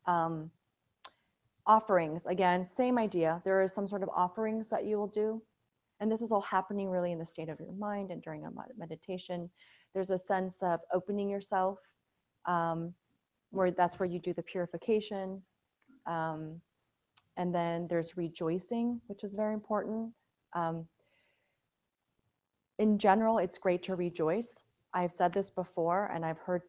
Speaker 1: Offerings, again, same idea. There is some sort of offerings that you will do. And this is all happening really in the state of your mind and during a meditation. There's a sense of opening yourself, where that's where you do the purification. And then there's rejoicing, which is very important. In general, it's great to rejoice. I've said this before, and I've heard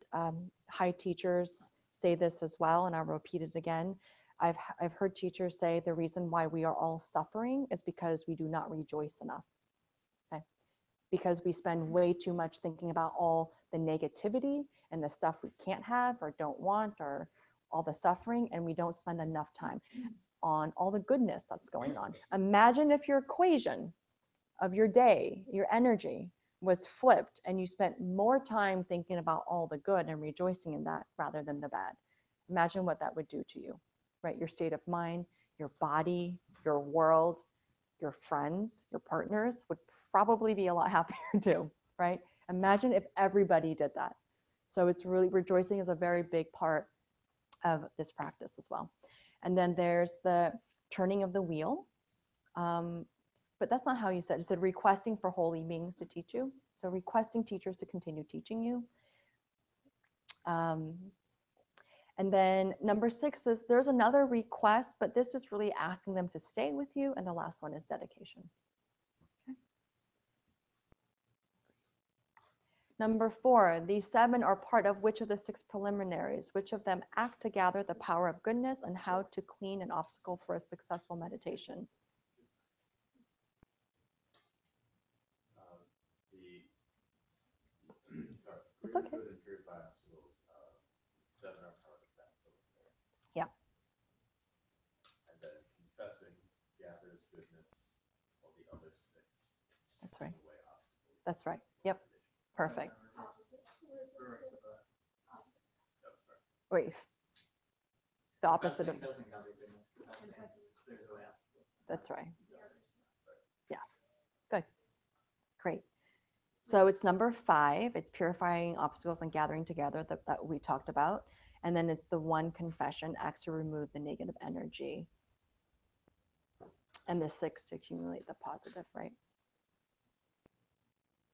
Speaker 1: high teachers say this as well, and I'll repeat it again. I've heard teachers say the reason why we are all suffering is because we do not rejoice enough. Okay? Because we spend way too much thinking about all the negativity and the stuff we can't have or don't want, or all the suffering, and we don't spend enough time on all the goodness that's going on. Imagine if your equation of your day, your energy, was flipped and you spent more time thinking about all the good and rejoicing in that rather than the bad. Imagine what that would do to you, right? Your state of mind, your body, your world, your friends, your partners would probably be a lot happier too, right? Imagine if everybody did that. So it's really, rejoicing is a very big part of this practice as well. And then there's the turning of the wheel. But that's not how you said it. It said requesting for holy beings to teach you. So requesting teachers to continue teaching you. And then number 6 is there's another request, but this is really asking them to stay with you. And the last one is dedication. Okay. Number 4, these 7 are part of which of the 6 preliminaries? Which of them act to gather the power of goodness and how to clean an obstacle for a successful meditation? It's okay.
Speaker 10: Good and purify obstacles, 7 are part of that.
Speaker 1: Yeah.
Speaker 10: And then confessing gathers goodness, while the other 6.
Speaker 1: That's right.
Speaker 10: Away obstacles.
Speaker 1: That's right. Yep. Perfect. Wait. The opposite of. That's right. Yeah. Good. Great. So it's number 5. It's purifying obstacles and gathering together that we talked about. And then it's the 1 confession, acts to remove the negative energy. And the 6 to accumulate the positive, right?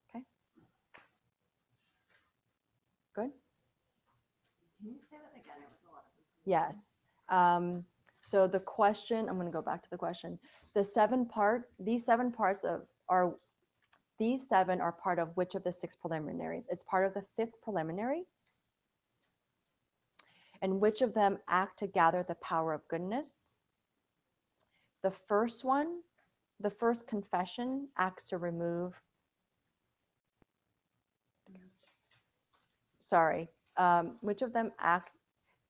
Speaker 1: Okay. Good.
Speaker 9: Can you say that again? It was a lot of information.
Speaker 1: Yes. So the question, I'm going to go back to the question. These 7 parts are part of which of the 6 preliminaries? It's part of the 5th preliminary. And which of them act to gather the power of goodness? The first one, the first confession, acts to remove. Which of them act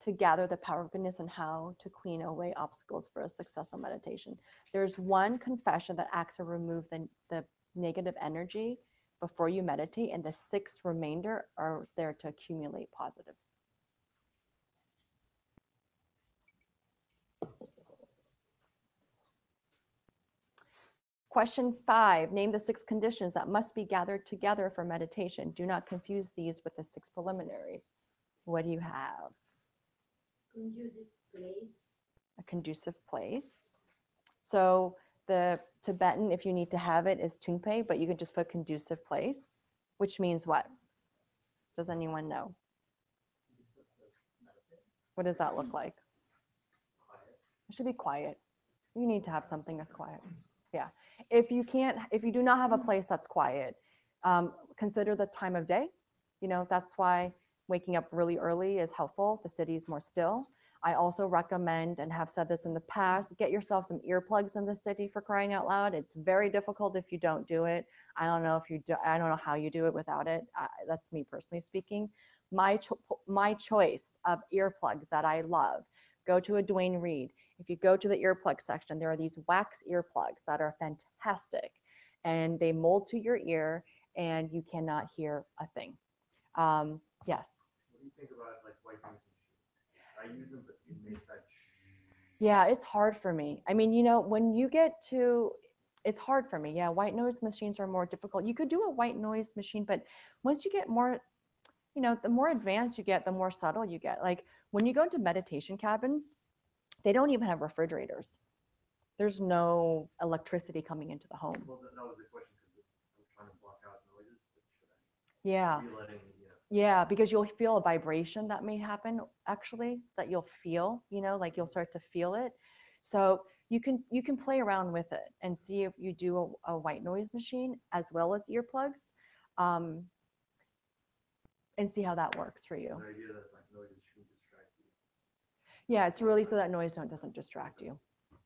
Speaker 1: to gather the power of goodness and how to clean away obstacles for a successful meditation? There's 1 confession that acts to remove the negative energy before you meditate, and the 6 remainder are there to accumulate positive. Question 5, name the 6 conditions that must be gathered together for meditation. Do not confuse these with the 6 preliminaries. What do you have?
Speaker 9: Conducive place.
Speaker 1: A conducive place. So the Tibetan, if you need to have it, is tunpe, but you can just put conducive place, which means what? Does anyone know? What does that look like? It should be quiet. You need to have something that's quiet. Yeah. If you do not have a place that's quiet, consider the time of day. You know, that's why waking up really early is helpful. The city is more still. I also recommend, and have said this in the past, get yourself some earplugs in the city, for crying out loud. It's very difficult if you don't do it. I don't know how you do it without it. That's me personally speaking. my choice of earplugs that I love. Go to a Dwayne Reed. If you go to the earplug section, there are these wax earplugs that are fantastic, and they mold to your ear, and you cannot hear a thing. Yes.
Speaker 6: What do you think about like white noise machines? I use them, but it makes that.
Speaker 1: Yeah, it's hard for me. I mean, when you get to, it's hard for me. Yeah, white noise machines are more difficult. You could do a white noise machine, but once you get more, the more advanced you get, the more subtle you get. Like when you go into meditation cabins, they don't even have refrigerators. There's no electricity coming into the home.
Speaker 6: Well, that was the question because I'm trying to block out noises. But should
Speaker 1: Yeah.
Speaker 6: I be letting it,
Speaker 1: Yeah, because you'll feel a vibration that may happen actually, that you'll feel, like you'll start to feel it. So you can play around with it and see if you do a white noise machine as well as earplugs, and see how that works for you.
Speaker 6: The idea that like noises shouldn't distract you.
Speaker 1: Yeah, it's really so that noise doesn't distract you.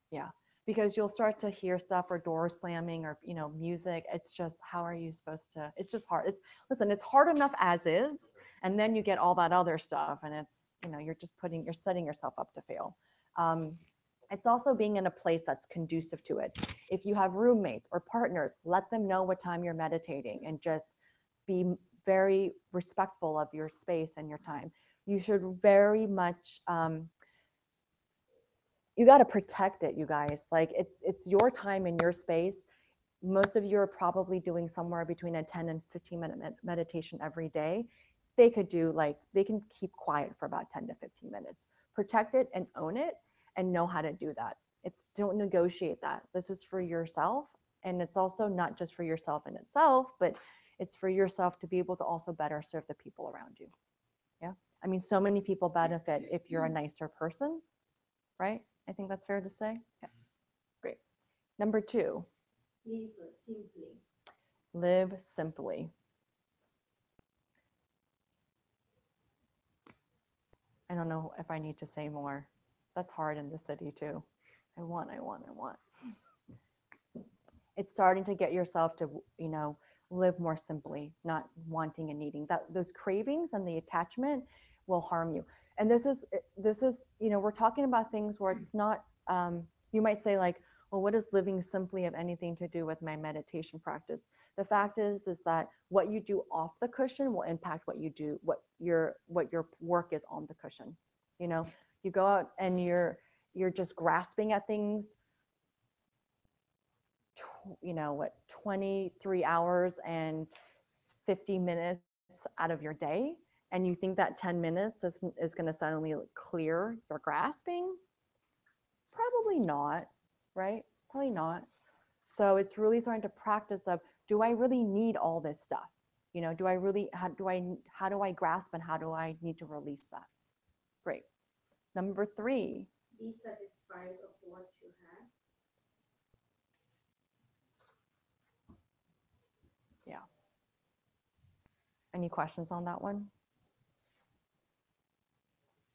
Speaker 1: Yeah, because you'll start to hear stuff or doors slamming or music. It's just, how are you supposed to? It's just hard. It's hard enough as is, and then you get all that other stuff, and it's you're setting yourself up to fail. It's also being in a place that's conducive to it. If you have roommates or partners, let them know what time you're meditating, and just be very respectful of your space and your time. You should very much. You got to protect it, you guys. Like it's your time and your space. Most of you are probably doing somewhere between a 10 and 15-minute meditation every day. They can keep quiet for about 10 to 15 minutes. Protect it and own it, and know how to do that. Don't negotiate that. This is for yourself, and it's also not just for yourself in itself, but it's for yourself to be able to also better serve the people around you. Yeah. I mean, so many people benefit if you're a nicer person, right? I think that's fair to say. Yeah. Great. Number 2,
Speaker 3: Live simply.
Speaker 1: live simply. I don't know if I need to say more. That's hard in the city too. I want. It's starting to get yourself to, live more simply, not wanting and needing. Those cravings and the attachment will harm you. And this is, we're talking about things where it's not, you might say like, well, what does living simply have anything to do with my meditation practice? The fact is that what you do off the cushion will impact what you do, what your work is on the cushion. You go out and you're just grasping at things, 23 hours and 50 minutes out of your day, and you think that 10 minutes is going to suddenly clear your grasping? Probably not, right? Probably not. So it's really starting to practice of, do I really need all this stuff? Do I really, how do I grasp, and how do I need to release that? Great. Number 3.
Speaker 3: Be satisfied of what you have.
Speaker 1: Yeah. Any questions on that one?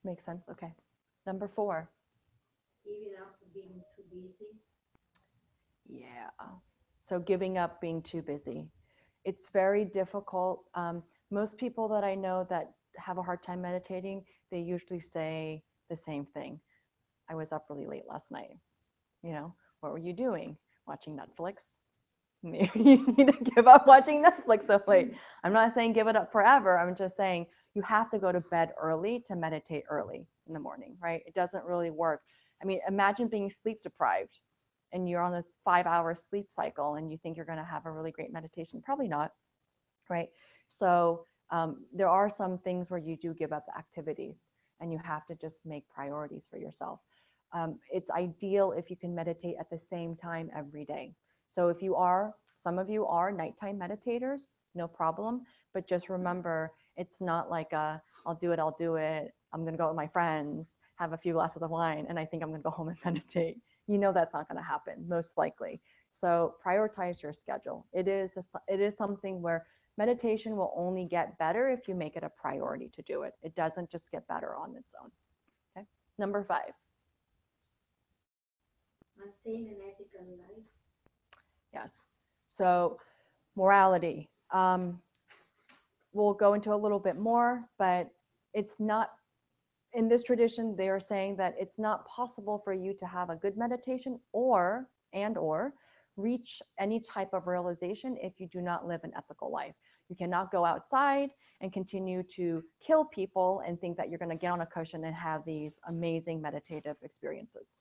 Speaker 1: Makes sense? Okay. Number 4.
Speaker 3: Giving up being too busy.
Speaker 1: Yeah. So giving up being too busy. It's very difficult. Most people that I know that have a hard time meditating, they usually say the same thing. I was up really late last night. What were you doing? Watching Netflix? You need to give up watching Netflix so late. I'm not saying give it up forever. I'm just saying you have to go to bed early to meditate early in the morning, right? It doesn't really work. I mean, imagine being sleep deprived and you're on a 5-hour sleep cycle and you think you're going to have a really great meditation. Probably not, right? So there are some things where you do give up activities, and you have to just make priorities for yourself. It's ideal if you can meditate at the same time every day. So if some of you are nighttime meditators, no problem. But just remember, it's not like I'll do it. I'm going to go with my friends, have a few glasses of wine, and I think I'm going to go home and meditate. That's not going to happen, most likely. So prioritize your schedule. It is something where meditation will only get better if you make it a priority to do it. It doesn't just get better on its own. Okay. Number 5.
Speaker 3: Maintain an ethical life.
Speaker 1: Yes. So morality. we'll go into a little bit more, but it's not, in this tradition, they are saying that it's not possible for you to have a good meditation or reach any type of realization if you do not live an ethical life. You cannot go outside and continue to kill people and think that you're going to get on a cushion and have these amazing meditative experiences.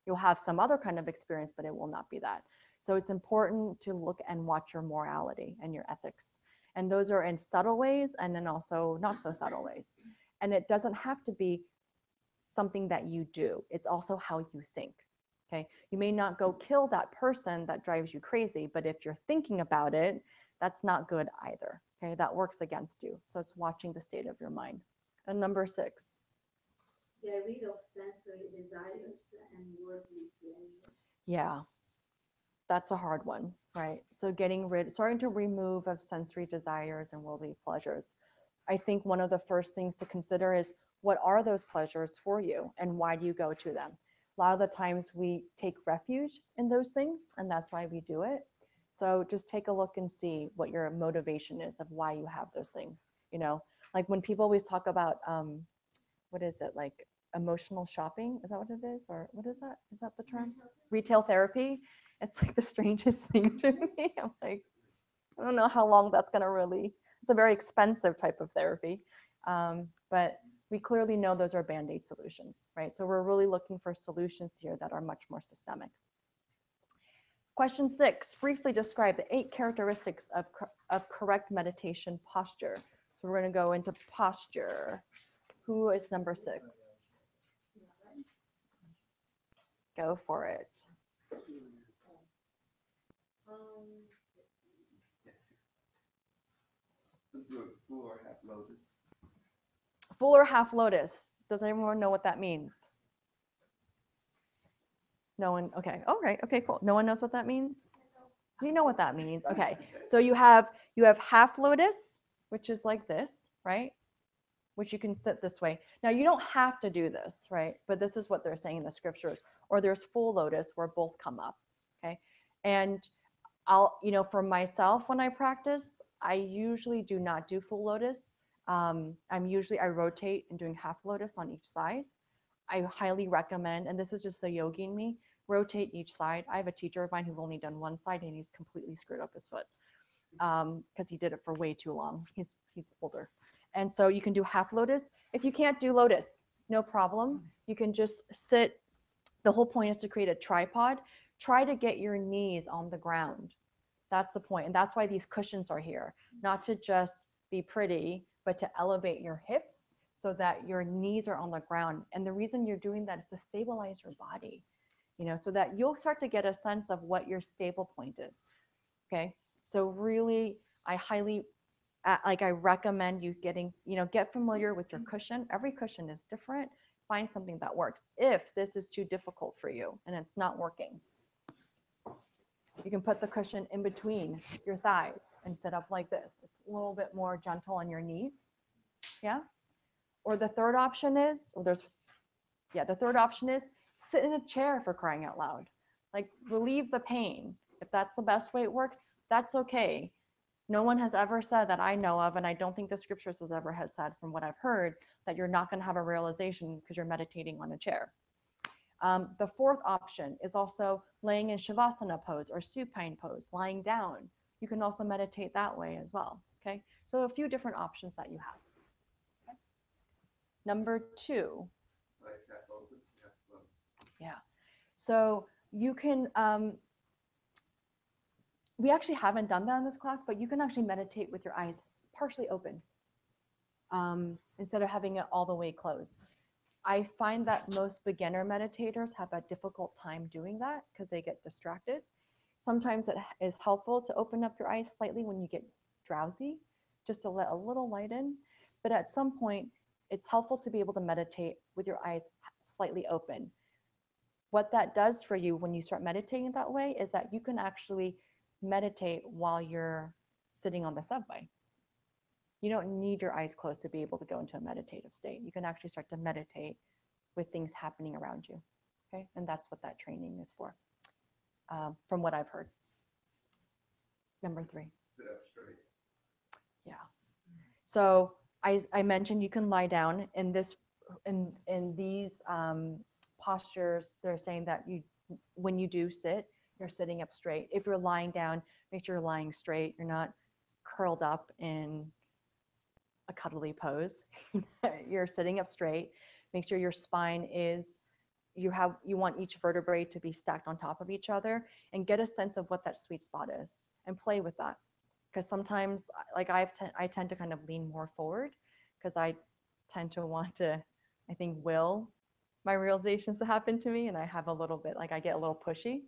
Speaker 1: You'll have some other kind of experience, but it will not be that. So it's important to look and watch your morality and your ethics. And those are in subtle ways and then also not so subtle ways. And it doesn't have to be something that you do. It's also how you think. Okay. You may not go kill that person that drives you crazy, but if you're thinking about it, that's not good either. Okay. That works against you. So it's watching the state of your mind. And number 6.
Speaker 3: Get rid of sensory desires and worldly pleasure.
Speaker 1: Yeah. That's a hard one, right? So starting to remove of sensory desires and worldly pleasures. I think one of the first things to consider is, what are those pleasures for you and why do you go to them? A lot of the times we take refuge in those things and that's why we do it. So just take a look and see what your motivation is of why you have those things. You know, like when people always talk about, what is it, like emotional shopping? Is that what it is? Or what is that? Is that the term? Retail therapy. It's like the strangest thing to me. I'm like, I don't know how long that's going to really, it's a very expensive type of therapy. But we clearly know those are Band-Aid solutions, right? So we're really looking for solutions here that are much more systemic. Question 6, briefly describe the 8 characteristics of correct meditation posture. So we're going to go into posture. Who is number 6? Go for it.
Speaker 5: Full or half lotus.
Speaker 1: Full or half lotus. Does everyone know what that means? No one? Okay. All right. Okay, cool. No one knows what that means? You know what that means. Okay. So you have half lotus, which is like this, right? Which you can sit this way. Now you don't have to do this, right? But this is what they're saying in the scriptures. Or there's full lotus where both come up. Okay. And I'll, for myself, when I practice, I usually do not do full lotus. I rotate and doing half lotus on each side. I highly recommend, and this is just the yogi in me, rotate each side. I have a teacher of mine who's only done one side and he's completely screwed up his foot because he did it for way too long. He's older. And so you can do half lotus. If you can't do lotus, no problem. You can just sit. The whole point is to create a tripod. Try to get your knees on the ground. That's the point. And that's why these cushions are here, not to just be pretty, but to elevate your hips so that your knees are on the ground. And the reason you're doing that is to stabilize your body, so that you'll start to get a sense of what your stable point is. Okay. So really, I recommend you get familiar with your cushion. Every cushion is different. Find something that works. If this is too difficult for you and it's not working, you can put the cushion in between your thighs and sit up like this. It's a little bit more gentle on your knees. Yeah. Or the third option is, sit in a chair, for crying out loud. Like, relieve the pain. If that's the best way it works, that's okay. No one has ever said that I know of, and I don't think the scriptures has said, from what I've heard, that you're not going to have a realization because you're meditating on a chair. The fourth option is also laying in Shavasana pose or supine pose, lying down. You can also meditate that way as well. Okay, so a few different options that you have. Okay. Number 2. Yeah. So you can, we actually haven't done that in this class, but you can actually meditate with your eyes partially open instead of having it all the way closed. I find that most beginner meditators have a difficult time doing that because they get distracted. Sometimes it is helpful to open up your eyes slightly when you get drowsy, just to let a little light in. But at some point, it's helpful to be able to meditate with your eyes slightly open. What that does for you when you start meditating that way is that you can actually meditate while you're sitting on the subway. You don't need your eyes closed to be able to go into a meditative state. You can actually start to meditate with things happening around you. Okay, and that's what that training is for, from what I've heard. Number 3.
Speaker 5: Sit up straight.
Speaker 1: Yeah. So I mentioned you can lie down in this in these postures. They're saying that you when you do sit, you're sitting up straight. If you're lying down, make sure you're lying straight. You're not curled up in a cuddly pose. You're sitting up straight. Make sure your spine is you want each vertebrae to be stacked on top of each other, and get a sense of what that sweet spot is and play with that. Because sometimes like I tend to kind of lean more forward because I tend to want to, I think, will my realizations to happen to me, and I have a little bit like I get a little pushy,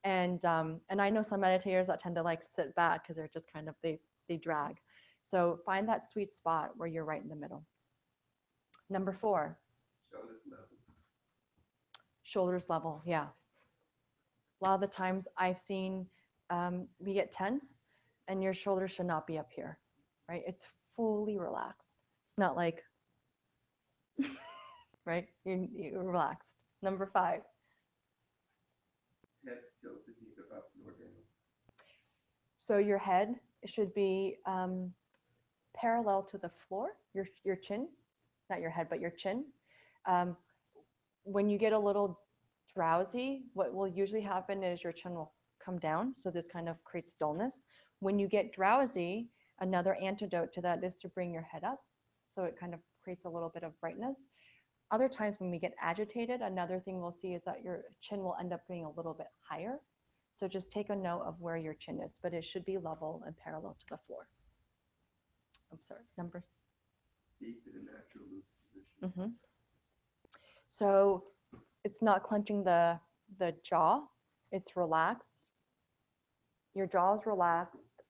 Speaker 1: and I know some meditators that tend to like sit back because they're just kind of they drag. So find that sweet spot where you're right in the middle. Number 4,
Speaker 5: Shoulders level.
Speaker 1: shoulders level. Yeah. A lot of the times I've seen we get tense and your shoulders should not be up here, right? It's fully relaxed. It's not like, right? You're relaxed. Number 5.
Speaker 5: Head tilted neither up nor down.
Speaker 1: So your head should be parallel to the floor, your chin, not your head, but your chin. When you get a little drowsy, what will usually happen is your chin will come down. So this kind of creates dullness. When you get drowsy, another antidote to that is to bring your head up. So it kind of creates a little bit of brightness. Other times when we get agitated, another thing we'll see is that your chin will end up being a little bit higher. So just take a note of where your chin is, but it should be level and parallel to the floor. I'm sorry, numbers.
Speaker 5: Deep in a natural loose position.
Speaker 1: Mm-hmm. So it's not clenching the jaw, it's relaxed. Your jaw is relaxed.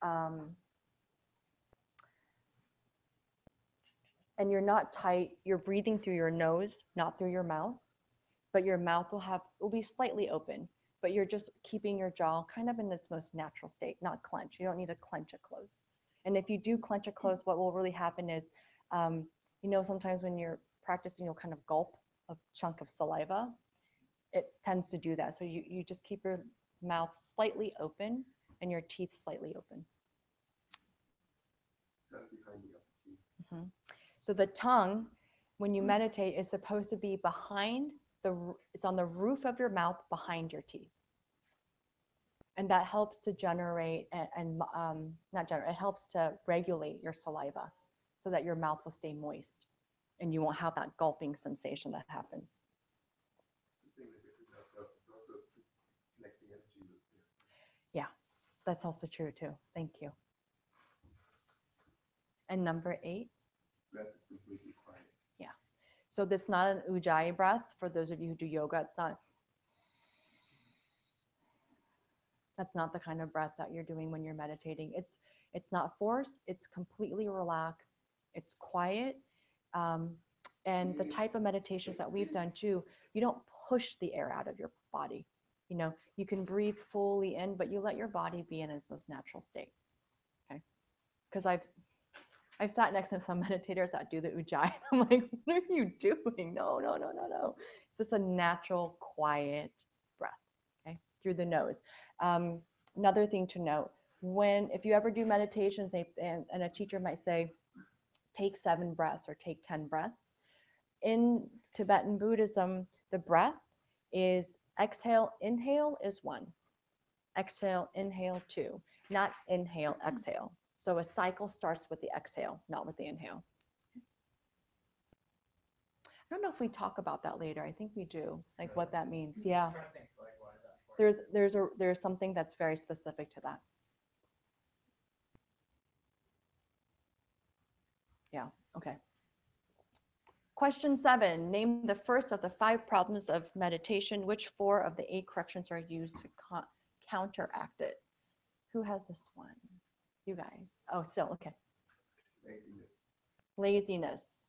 Speaker 1: And you're not tight. You're breathing through your nose, not through your mouth. But your mouth will be slightly open. But you're just keeping your jaw kind of in its most natural state, not clench. You don't need to clench it close. And if you do clench it close, what will really happen is, sometimes when you're practicing, you'll kind of gulp a chunk of saliva. It tends to do that. So you just keep your mouth slightly open and your teeth slightly open.
Speaker 5: Behind the upper teeth.
Speaker 1: Mm-hmm. So the tongue, when you meditate, is supposed to be behind it's on the roof of your mouth behind your teeth. And that helps to generate it helps to regulate your saliva so that your mouth will stay moist and you won't have that gulping sensation that happens.
Speaker 5: It's also connects the energy loop there.
Speaker 1: Yeah, that's also true too. Thank you. And number 8.
Speaker 5: Breath is completely quiet.
Speaker 1: Yeah. So this is not an ujjayi breath. For those of you who do yoga, that's not the kind of breath that you're doing when you're meditating. It's not forced. It's completely relaxed. It's quiet. And the type of meditations that we've done too, you don't push the air out of your body. You can breathe fully in, but you let your body be in its most natural state. Okay. Because I've sat next to some meditators that do the ujjayi. I'm like, what are you doing? No. It's just a natural, quiet breath, okay, through the nose. Another thing to note, if you ever do meditations and a teacher might say, take 7 breaths or take 10 breaths. In Tibetan Buddhism, the breath is exhale, inhale is 1. Exhale, inhale 2. Not inhale, exhale. So a cycle starts with the exhale, not with the inhale. I don't know if we talk about that later. I think we do, like what that means. Yeah. There's something that's very specific to that. Yeah, okay. Question 7, name the first of the 5 problems of meditation. Which 4 of the 8 corrections are used to counteract it? Who has this one? You guys. Oh, still, okay. Laziness.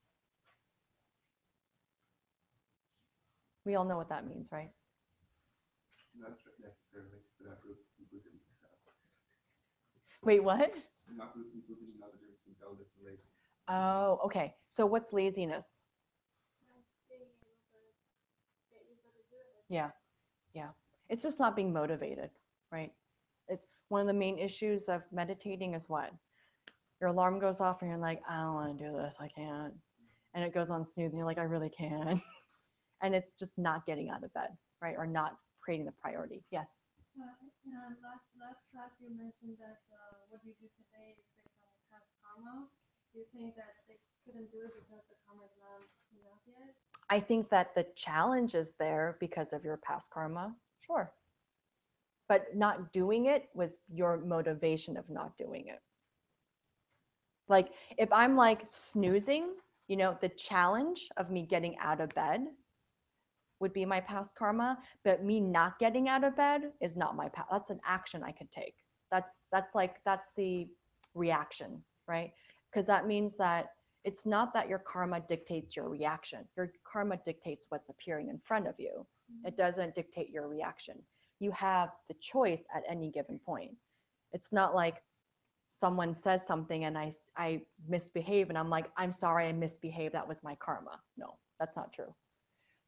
Speaker 1: We all know what that means, right?
Speaker 5: Not necessarily. It's not good people didn't stop.
Speaker 1: Wait, what?
Speaker 5: Not good people didn't know the difference between dullness and laziness.
Speaker 1: Oh, okay. So what's laziness? Yeah. It's just not being motivated, right? It's one of the main issues of meditating is what? Your alarm goes off and you're like, I don't want to do this. I can't. And it goes on snooze and you're like, I really can. And it's just not getting out of bed, right? Or not creating the priority. Yes.
Speaker 3: Last class you mentioned that what you do today is based on past karma. Do you think that they couldn't do it because the karma is not enough yet?
Speaker 1: I think that the challenge is there because of your past karma. Sure. But not doing it was your motivation of not doing it. Like if I'm like snoozing, you know, the challenge of me getting out of bed would be my past karma, but me not getting out of bed is not my past. That's an action I could take. That's the reaction, right? Because that means that it's not that your karma dictates your reaction. Your karma dictates what's appearing in front of you. It doesn't dictate your reaction. You have the choice at any given point. It's not like someone says something and I misbehave and I'm like, I'm sorry, I misbehaved. That was my karma. No, that's not true.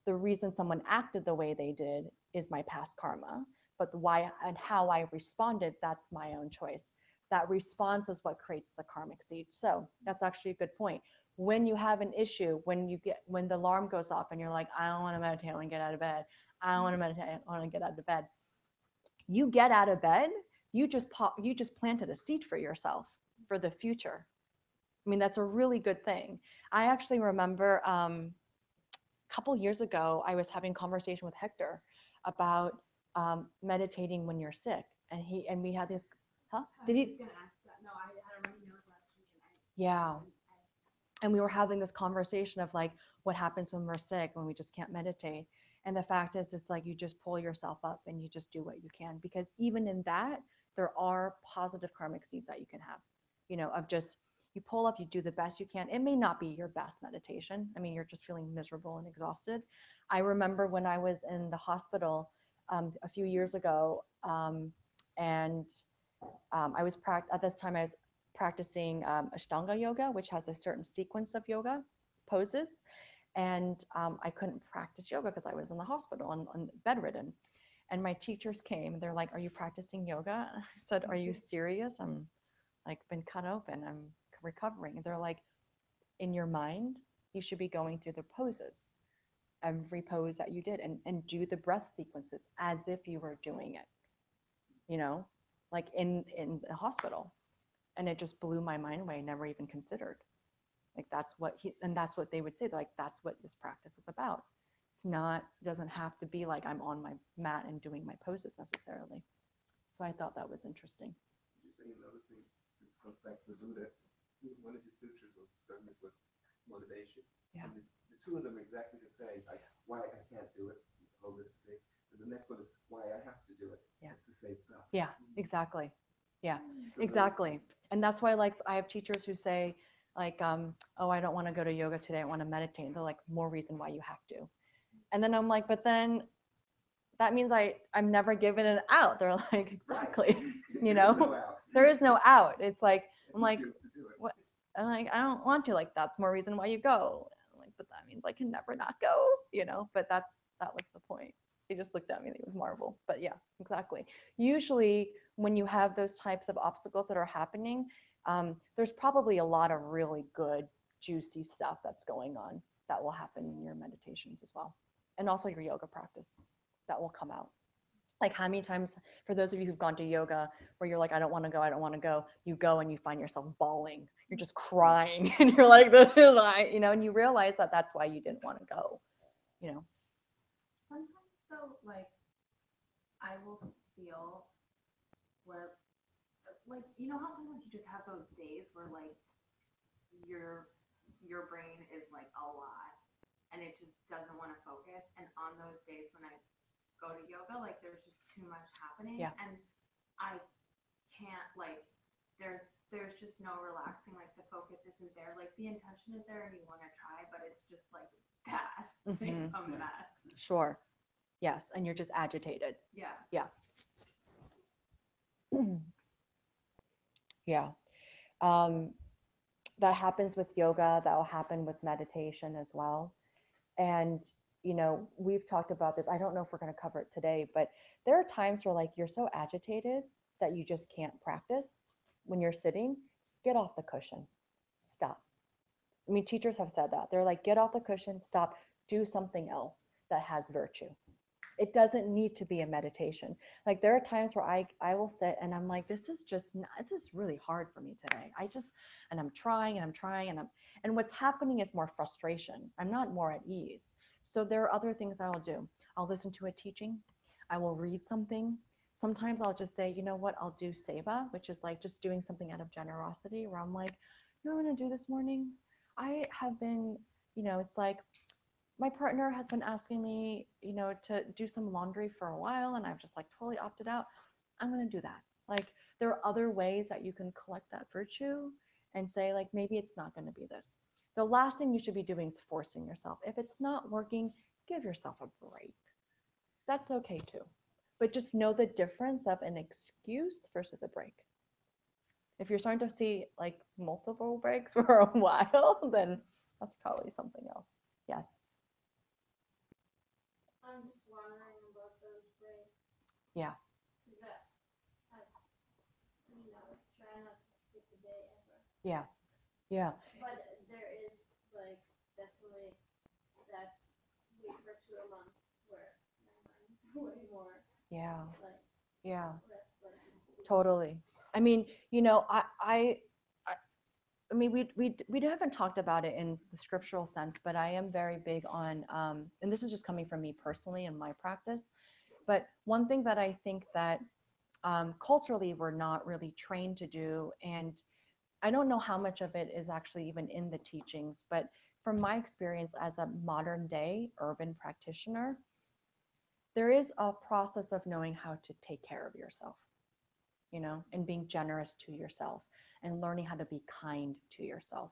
Speaker 1: The reason someone acted the way they did is my past karma, but why and how I responded, that's my own choice. That response is what creates the karmic seed. So that's actually a good point. When you have an issue, when the alarm goes off and you're like, I don't want to meditate, I want to get out of bed. I don't want to meditate, I want to get out of bed. You get out of bed, you just planted a seed for yourself for the future. I mean, that's a really good thing. I actually remember couple years ago, I was having a conversation with Hector about meditating when you're sick, and we had this. Huh? Did he?
Speaker 3: I was gonna ask that. No, I had a runny nose last week,
Speaker 1: Yeah. And we were having this conversation of like what happens when we're sick when we just can't meditate. And the fact is, it's like you just pull yourself up and you just do what you can, because even in that, there are positive karmic seeds that you can have, you know, of just you pull up, you do the best you can. It may not be your best meditation. I mean, you're just feeling miserable and exhausted. I remember when I was in the hospital a few years ago, and I was at this time I was practicing Ashtanga yoga, which has a certain sequence of yoga poses. And I couldn't practice yoga because I was in the hospital and bedridden. And my teachers came, they're like, are you practicing yoga? I said, are you serious? I'm like been cut open, I'm recovering. And they're like, in your mind, you should be going through the poses, every pose that you did, and do the breath sequences as if you were doing it, you know, like in the hospital. And it just blew my mind away. I never even considered. Like that's what that's what they would say. They're like, that's what this practice is about. It's not, it doesn't have to be like I'm on my mat and doing my poses necessarily. So I thought that was interesting.
Speaker 5: You say another thing, since it comes back to the Buddha, one of the sutras or sermons was motivation.
Speaker 1: Yeah.
Speaker 5: And the two of them are exactly the same. Like why I can't do it, it's a whole list of things. And the next one is why I have to do it.
Speaker 1: Yeah.
Speaker 5: It's the same stuff.
Speaker 1: Yeah, exactly. Yeah,
Speaker 5: So
Speaker 1: exactly. And that's why, like, I have teachers who say, like, oh, I don't want to go to yoga today. I want to meditate. And they're like, more reason why you have to. And then I'm like, but then that means I'm never given it out. They're like, exactly. You know, there is no out. It's like, I'm like, what? I'm like, I don't want to. Like, that's more reason why you go. I'm like, but that means I can never not go. You know, but that was the point. They just looked at me. They was marvel. But yeah, exactly. Usually, when you have those types of obstacles that are happening, there's probably a lot of really good, juicy stuff that's going on that will happen in your meditations as well, and also your yoga practice that will come out. Like how many times, for those of you who've gone to yoga, where you're like, I don't want to go, I don't want to go, you go and you find yourself bawling, you're just crying, and you're like, this is you know, and you realize that that's why you didn't want to go, you know.
Speaker 9: Sometimes though, like I will feel where, like, you know how sometimes you just have those days where like your brain is like a lot and it just doesn't want to focus, and on those days when I go to yoga, like there's just too much happening.
Speaker 1: Yeah.
Speaker 9: And I can't, like, there's just no relaxing, like the focus isn't there, like the intention is there and you want to try, but it's just like that, like a mess.
Speaker 1: Sure. Yes, and you're just agitated.
Speaker 9: Yeah.
Speaker 1: Yeah. Yeah. That happens with yoga. That will happen with meditation as well. And, you know, we've talked about this. I don't know if we're going to cover it today, but there are times where like you're so agitated that you just can't practice when you're sitting. get off the cushion, stop. I mean, teachers have said that. They're like, get off the cushion, stop, do something else that has virtue. It doesn't need to be a meditation. Like there are times where I will sit and I'm like, this is just not, this is really hard for me today. And I'm trying and I'm trying and what's happening is more frustration. I'm not more at ease. So there are other things that I'll do. I'll listen to a teaching. I will read something. Sometimes I'll just say, you know what, I'll do seva, which is like just doing something out of generosity where I'm like, you know what I'm gonna do this morning? I have been, it's like my partner has been asking me, to do some laundry for a while, and I've just like totally opted out. I'm going to do that. Like, there are other ways that you can collect that virtue and say, like, maybe it's not going to be this. The last thing you should be doing is forcing yourself. If it's not working, give yourself a break. That's okay too. But just know the difference of an excuse versus a break. If you're starting to see like multiple breaks for a while, then that's probably something else. Yes.
Speaker 3: I'm just wondering about those breaks.
Speaker 1: Yeah.
Speaker 3: That try not to skip a day ever.
Speaker 1: Yeah. Yeah.
Speaker 3: But there is like definitely that week or two a month where my mind is way more.
Speaker 1: Yeah.
Speaker 3: Like,
Speaker 1: yeah.
Speaker 3: Like,
Speaker 1: totally. I mean, I mean, we haven't talked about it in the scriptural sense, but I am very big on, and this is just coming from me personally in my practice. But one thing that I think that culturally we're not really trained to do, and I don't know how much of it is actually even in the teachings, but from my experience as a modern day urban practitioner, there is a process of knowing how to take care of yourself, and being generous to yourself and learning how to be kind to yourself.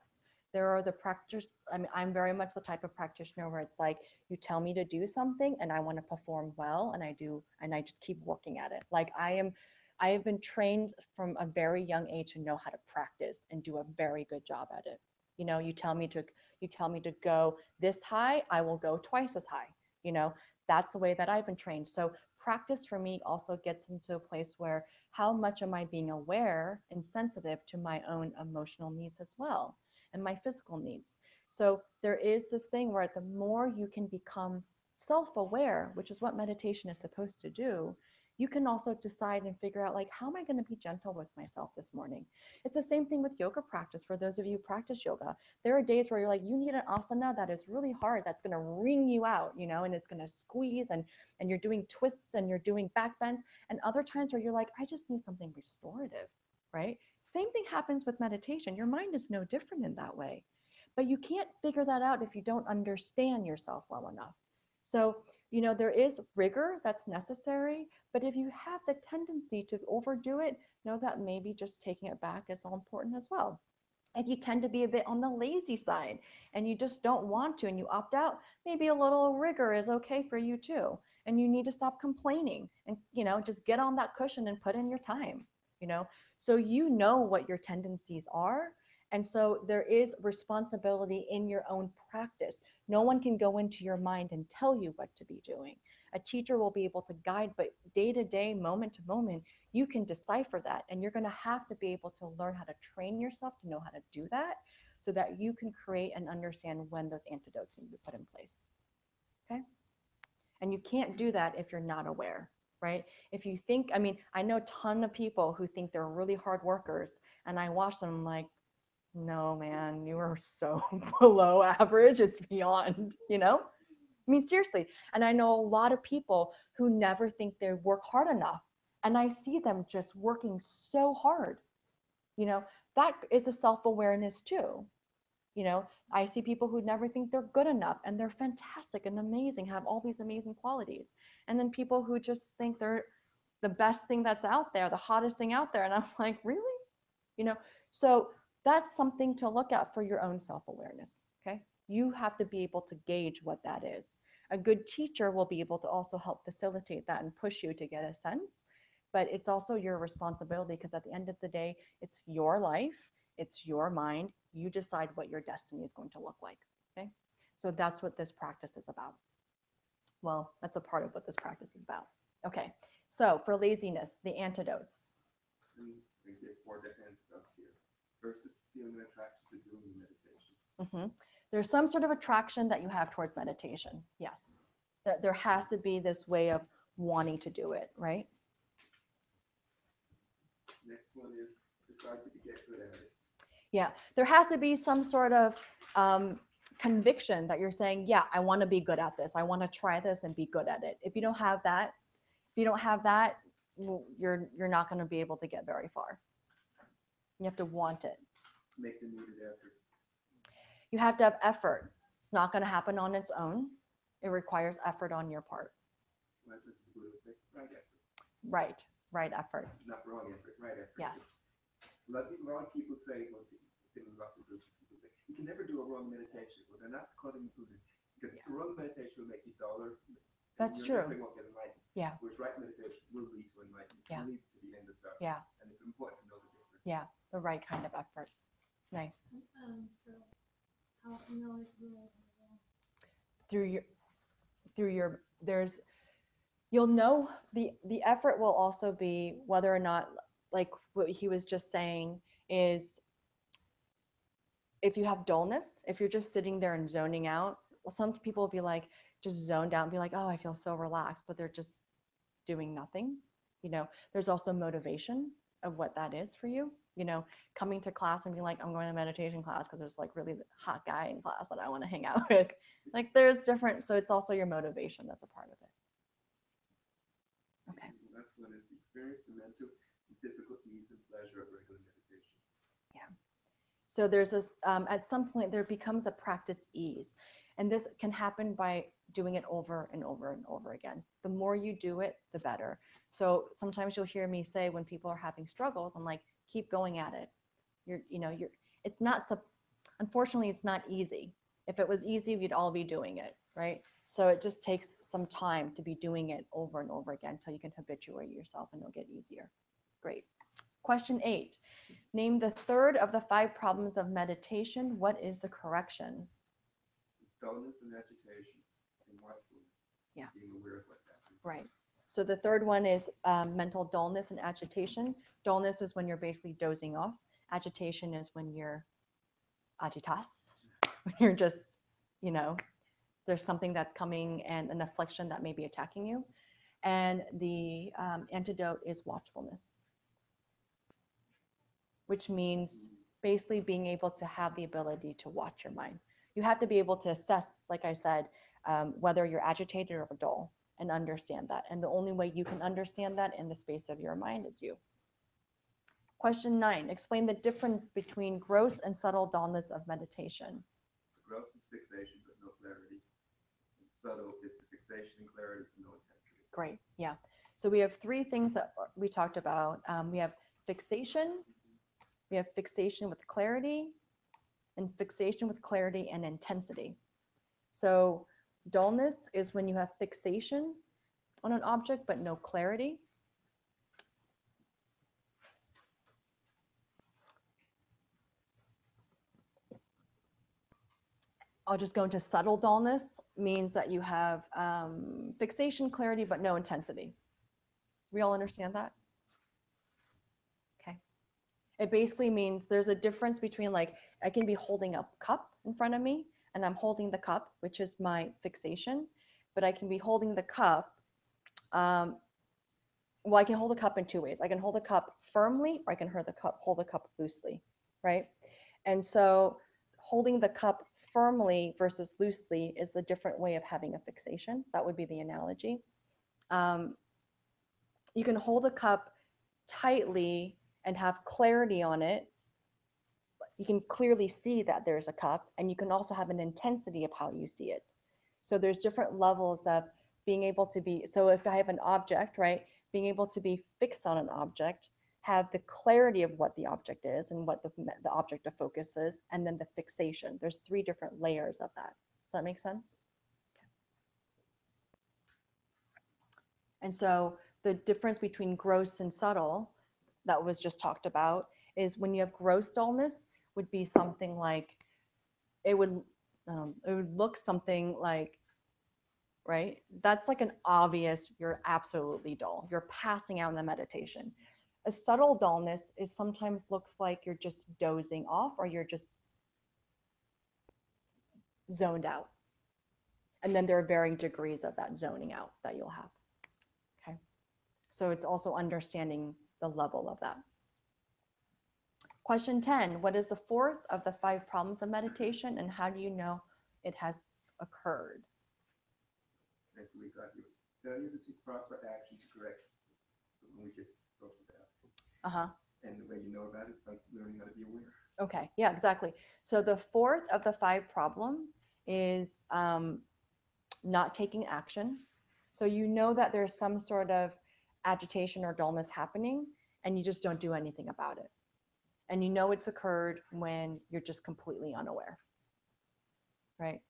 Speaker 1: There are the practice. I mean, I'm very much the type of practitioner where it's like, you tell me to do something and I want to perform well, and I do, and I just keep working at it. Like I have been trained from a very young age to know how to practice and do a very good job at it. You tell me to go this high, I will go twice as high. That's the way that I've been trained. So practice for me also gets into a place where how much am I being aware and sensitive to my own emotional needs as well, and my physical needs. So there is this thing where the more you can become self-aware, which is what meditation is supposed to do, you can also decide and figure out, like, how am I going to be gentle with myself this morning? It's the same thing with yoga practice. For those of you who practice yoga, there are days where you're like, you need an asana that is really hard, that's going to wring you out, and it's going to squeeze, and you're doing twists and you're doing back bends, and other times where you're like, I just need something restorative, right? Same thing happens with meditation. Your mind is no different in that way, but you can't figure that out if you don't understand yourself well enough. So, there is rigor that's necessary, but if you have the tendency to overdo it, know that maybe just taking it back is all important as well. If you tend to be a bit on the lazy side and you just don't want to and you opt out, maybe a little rigor is okay for you too. And you need to stop complaining and, just get on that cushion and put in your time, so what your tendencies are. And so there is responsibility in your own practice. No one can go into your mind and tell you what to be doing. A teacher will be able to guide, but day to day, moment to moment, you can decipher that. And you're going to have to be able to learn how to train yourself to know how to do that so that you can create and understand when those antidotes need to be put in place. Okay? And you can't do that if you're not aware, right? If you think, I mean, I know a ton of people who think they're really hard workers, and I watch them like, no, man, you are so below average. It's beyond, I mean, seriously. And I know a lot of people who never think they work hard enough. And I see them just working so hard. That is a self-awareness too. I see people who never think they're good enough, and they're fantastic and amazing, have all these amazing qualities. And then people who just think they're the best thing that's out there, the hottest thing out there. And I'm like, really? So that's something to look at for your own self-awareness. Okay. You have to be able to gauge what that is. A good teacher will be able to also help facilitate that and push you to get a sense, but it's also your responsibility, because at the end of the day, it's your life, it's your mind. You decide what your destiny is going to look like. Okay. So that's what this practice is about. Well, that's a part of what this practice is about. Okay. So for laziness, the antidotes.
Speaker 5: We get 4 different antidotes here. versus feeling an attraction to doing the meditation.
Speaker 1: There's some sort of attraction that you have towards meditation. Yes. There has to be this way of wanting to do it, right?
Speaker 5: Next one is decide to get good at it.
Speaker 1: Yeah, there has to be some sort of conviction that you're saying, yeah, I want to be good at this. I want to try this and be good at it. If you don't have that, you're not going to be able to get very far. You have to want it.
Speaker 5: Make the needed efforts.
Speaker 1: You have to have effort. It's not going to happen on its own. It requires effort on your part.
Speaker 5: Right, this is what it would say, right effort.
Speaker 1: Right effort.
Speaker 5: Not wrong effort, right effort.
Speaker 1: Yes.
Speaker 5: A lot of people say, well, lots of groups of people say, you can never do a wrong meditation. Well, they're not calling it Buddha, because the wrong meditation will make you duller.
Speaker 1: That's true.
Speaker 5: You won't get enlightened.
Speaker 1: Yeah.
Speaker 5: Whereas right meditation will lead to enlightenment.
Speaker 1: Yeah.
Speaker 5: Will lead to the end of suffering.
Speaker 1: Yeah.
Speaker 5: And it's important to know the difference.
Speaker 1: Yeah, the right kind of effort. Nice.
Speaker 3: So how you know it's real?
Speaker 1: You'll know the effort will also be whether or not, like what he was just saying, is if you have dullness, if you're just sitting there and zoning out, some people will be like just zoned out and be like, oh, I feel so relaxed, but they're just doing nothing. There's also motivation of what that is for you. Coming to class and being like, I'm going to meditation class because there's like really hot guy in class that I want to hang out with. Like there's different, so it's also your motivation that's a part of it. Okay.
Speaker 5: The last one is experience the mental and physical ease and pleasure of regular meditation.
Speaker 1: Yeah. So there's this, at some point there becomes a practice ease. And this can happen by doing it over and over and over again. The more you do it, the better. So sometimes you'll hear me say when people are having struggles, I'm like, keep going at it. Unfortunately, it's not easy. If it was easy, we'd all be doing it, right? So it just takes some time to be doing it over and over again until you can habituate yourself and it'll get easier. Great. Question 8. Name the third of the 5 problems of meditation. What is the correction?
Speaker 5: Dullness and agitation and mindfulness.
Speaker 1: Yeah.
Speaker 5: Being aware of what's happening.
Speaker 1: Right. So the third one is mental dullness and agitation. Dullness is when you're basically dozing off. Agitation is when you're agitas, when you're just, there's something that's coming and an affliction that may be attacking you. And the antidote is watchfulness, which means basically being able to have the ability to watch your mind. You have to be able to assess, like I said, whether you're agitated or dull and understand that. And the only way you can understand that in the space of your mind is you. Question 9, explain the difference between gross and subtle dullness of meditation.
Speaker 5: Gross is fixation but no clarity. And subtle is the fixation and clarity but no intensity.
Speaker 1: Great, yeah. So we have 3 things that we talked about. We have fixation, we have fixation with clarity, and fixation with clarity and intensity. So dullness is when you have fixation on an object but no clarity. I'll just go into subtle dullness, means that you have fixation, clarity, but no intensity. We all understand that? Okay. It basically means there's a difference between, like, I can be holding a cup in front of me and I'm holding the cup, which is my fixation, but I can be holding the cup. Well, I can hold the cup in 2 ways. I can hold the cup firmly or I can hold the cup loosely, right? And so holding the cup firmly versus loosely is the different way of having a fixation. That would be the analogy. You can hold a cup tightly and have clarity on it. You can clearly see that there's a cup, and you can also have an intensity of how you see it. So there's different levels of being able to be, so if I have an object, right, being able to be fixed on an object, have the clarity of what the object is and what the object of focus is, and then the fixation. There's 3 different layers of that. Does that make sense? And so the difference between gross and subtle that was just talked about is when you have gross dullness would be something like, it would look something like, right? That's like an obvious, you're absolutely dull. You're passing out in the meditation. A subtle dullness is sometimes looks like you're just dozing off or you're just zoned out. And then there are varying degrees of that zoning out that you'll have. Okay. So it's also understanding the level of that. Question 10, what is the fourth of the 5 problems of meditation and how do you know it has occurred?
Speaker 5: Next week, I was failure to take proper action to correct when we just spoke to that.
Speaker 1: Uh-huh.
Speaker 5: And the way you know about it is by learning how to be aware.
Speaker 1: Okay, yeah, exactly. So the fourth of the 5 problem is not taking action. So you know that there's some sort of agitation or dullness happening and you just don't do anything about it. And you know it's occurred when you're just completely unaware, right?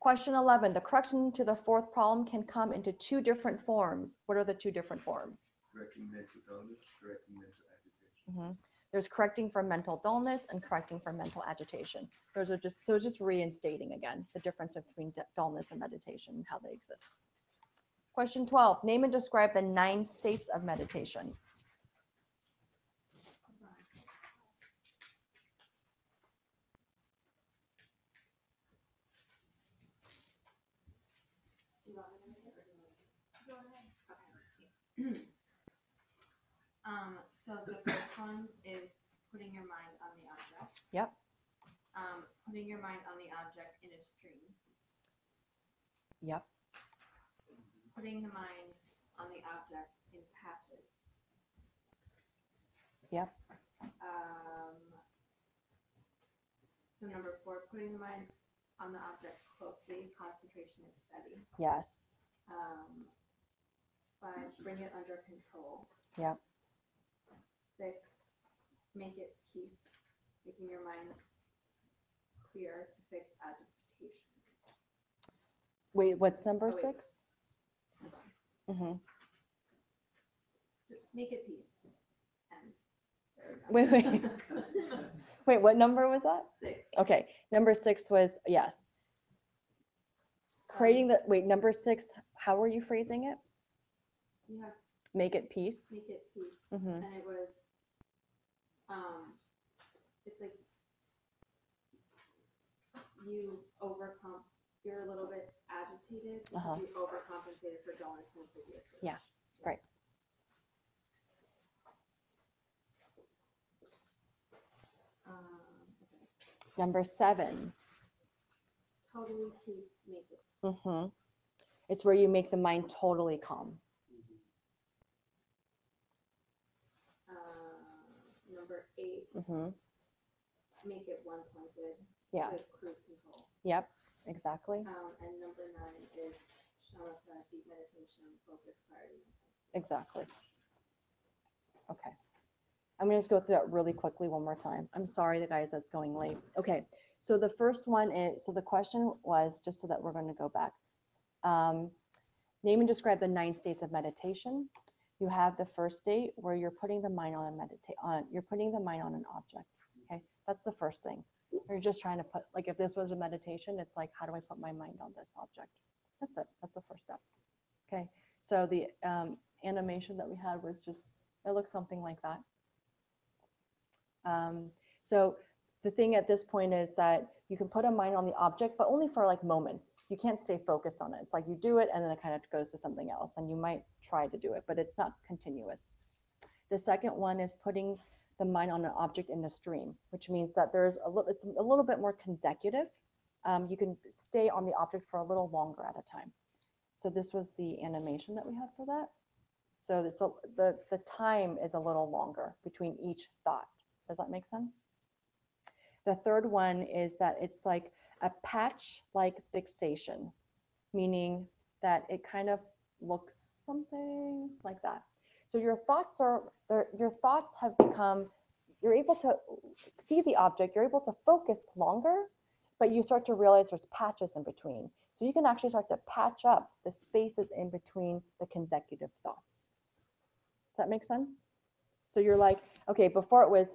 Speaker 1: Question 11, the correction to the fourth problem can come into 2 different forms. What are the 2 different forms?
Speaker 5: Correcting mental illness, correcting mental agitation.
Speaker 1: There's correcting for mental dullness and correcting for mental agitation. Those are just reinstating again the difference between dullness and meditation and how they exist. Question 12, name and describe the 9 states of meditation.
Speaker 9: So the first one is putting your mind on the object.
Speaker 1: Yep.
Speaker 9: Putting your mind on the object in a stream.
Speaker 1: Yep.
Speaker 9: Putting the mind on the object in patches.
Speaker 1: Yep.
Speaker 9: So number 4, putting the mind on the object closely, concentration is steady.
Speaker 1: Yes.
Speaker 9: 5, bring it under control.
Speaker 1: Yep.
Speaker 9: 6, make it peace, making your mind clear to fix agitation.
Speaker 1: Wait, what's number
Speaker 9: Oh, wait.
Speaker 1: 6? Mm-hmm.
Speaker 9: Make it peace. And
Speaker 1: Wait. Wait, what number was that?
Speaker 9: 6.
Speaker 1: Okay, number 6 was, yes. Creating the, wait, number 6, how were you phrasing it?
Speaker 9: Yeah,
Speaker 1: Make it peace.
Speaker 9: make it peace.
Speaker 1: Mm-hmm.
Speaker 9: And it was, it's like you overcome, you're a little bit agitated because
Speaker 1: Uh-huh.
Speaker 9: you overcompensated for dullness in the previous stage.
Speaker 1: Yeah, right.
Speaker 9: Okay.
Speaker 1: Number 7.
Speaker 9: Totally peace, make it.
Speaker 1: Mm-hmm. It's where you make the mind totally calm.
Speaker 9: Number 8,
Speaker 1: Mm-hmm.
Speaker 9: make it one-pointed.
Speaker 1: Yeah.
Speaker 9: With cruise control.
Speaker 1: Yep, exactly.
Speaker 9: And number 9 is shamatha, deep meditation, focus, clarity.
Speaker 1: Exactly. Okay. I'm going to just go through that really quickly one more time. I'm sorry, the guys, that's going late. Okay. So the first one is, so the question was, just so that we're going to go back. Name and describe the 9 states of meditation. You have the first state where you're putting the mind on you're putting the mind on an object. Okay. That's the first thing. You're just trying to put, like, if this was a meditation, it's like, how do I put my mind on this object? That's it. That's the first step. Okay. So the animation that we had was just, it looks something like that. So the thing at this point is that you can put a mind on the object, but only for like moments. You can't stay focused on it. It's like you do it and then it kind of goes to something else, and you might try to do it, but it's not continuous. The second one is putting the mind on an object in a stream, which means that there's it's a little bit more consecutive. You can stay on the object for a little longer at a time. So this was the animation that we had for that. So it's the time is a little longer between each thought. Does that make sense? The third one is that it's like a patch-like fixation, meaning that it kind of looks something like that. So your thoughts have become, you're able to see the object, you're able to focus longer, but you start to realize there's patches in between. So you can actually start to patch up the spaces in between the consecutive thoughts. Does that make sense? So you're like, okay, before it was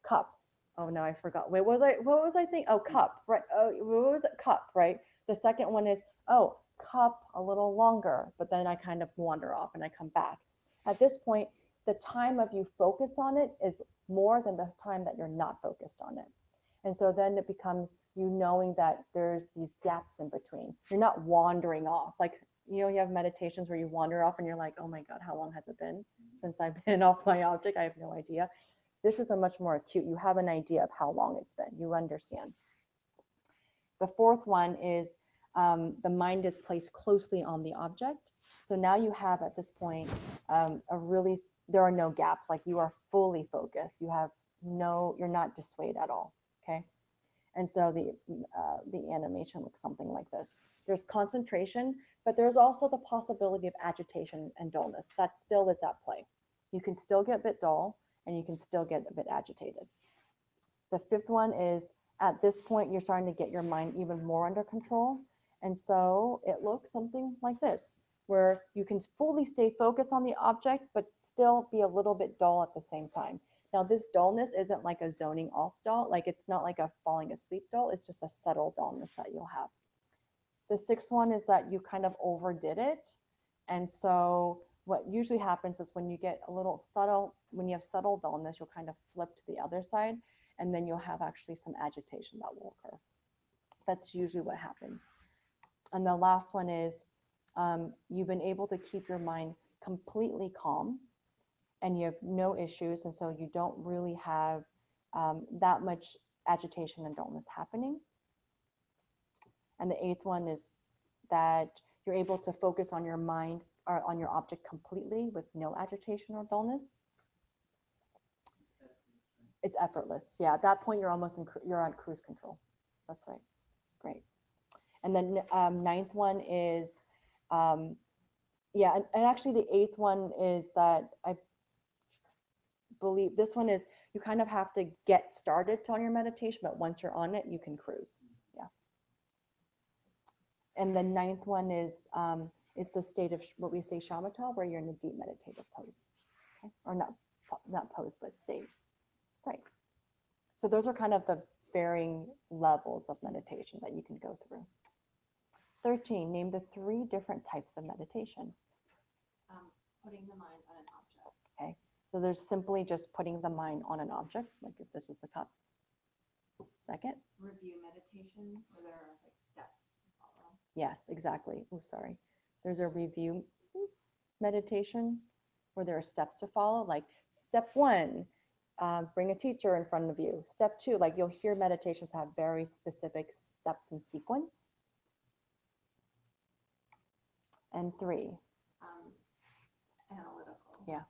Speaker 1: cup. Oh no, I forgot. Wait, what was I thinking? Oh, cup, right? Oh, what was it? Cup, right? The second one is, oh, cup a little longer, but then I kind of wander off and I come back. At this point, the time of you focused on it is more than the time that you're not focused on it. And so then it becomes you knowing that there's these gaps in between. You're not wandering off. Like, you have meditations where you wander off and you're like, oh my God, how long has it been since I've been off my object? I have no idea. This is a much more acute. You have an idea of how long it's been. You understand. The fourth one is the mind is placed closely on the object. So now you have at this point there are no gaps. Like you are fully focused. You're not dissuaded at all. Okay. And so the animation looks something like this. There's concentration, but there's also the possibility of agitation and dullness. That still is at play. You can still get a bit dull and you can still get a bit agitated. The fifth one is at this point, you're starting to get your mind even more under control. And so it looks something like this, where you can fully stay focused on the object, but still be a little bit dull at the same time. Now, this dullness isn't like a zoning off dull, like it's not like a falling asleep dull, it's just a subtle dullness that you'll have. The sixth one is that you kind of overdid it. And so what usually happens is when you get a little subtle, when you have subtle dullness, you'll kind of flip to the other side, and then you'll have actually some agitation that will occur. That's usually what happens. And the last one is you've been able to keep your mind completely calm and you have no issues. And so you don't really have that much agitation and dullness happening. And the eighth one is that you're able to focus on your mind or on your object completely with no agitation or dullness. It's effortless. Yeah, at that point, you're on cruise control. That's right. Great. And then ninth one is, and actually the eighth one is that I believe this one is you kind of have to get started on your meditation, but once you're on it, you can cruise. Yeah. And the ninth one is it's a state of what we say shamatha, where you're in a deep meditative pose, okay? Or not pose, but state. Right. So those are kind of the varying levels of meditation that you can go through. 13, name the 3 different types of meditation.
Speaker 9: Putting the mind on an object.
Speaker 1: Okay, so there's simply just putting the mind on an object, like if this is the cup. Second?
Speaker 9: Review meditation, where there are like steps to follow.
Speaker 1: Yes, exactly. Oh, sorry. There's a review meditation where there are steps to follow, like step 1, bring a teacher in front of you. Step 2, like you'll hear meditations have very specific steps and sequence. And 3.
Speaker 9: Analytical.
Speaker 1: Yeah.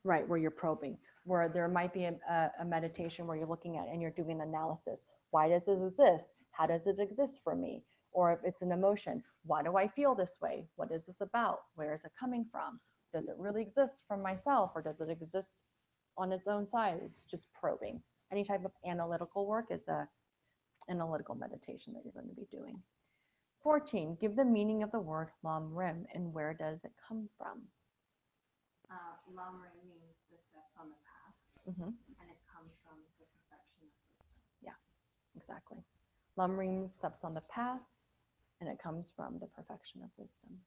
Speaker 1: Right, where you're probing, where there might be a meditation where you're looking at and you're doing analysis. Why does this exist? How does it exist for me? Or if it's an emotion, why do I feel this way? What is this about? Where is it coming from? Does it really exist from myself, or does it exist on its own side? It's just probing. Any type of analytical work is an analytical meditation that you're going to be doing. 14, give the meaning of the word lam rim and where does it come from?
Speaker 9: Lam rim means the steps on the path, and it comes from the perfection of wisdom.
Speaker 1: Yeah, exactly. Lam rim steps on the path, and it comes from the perfection of wisdom.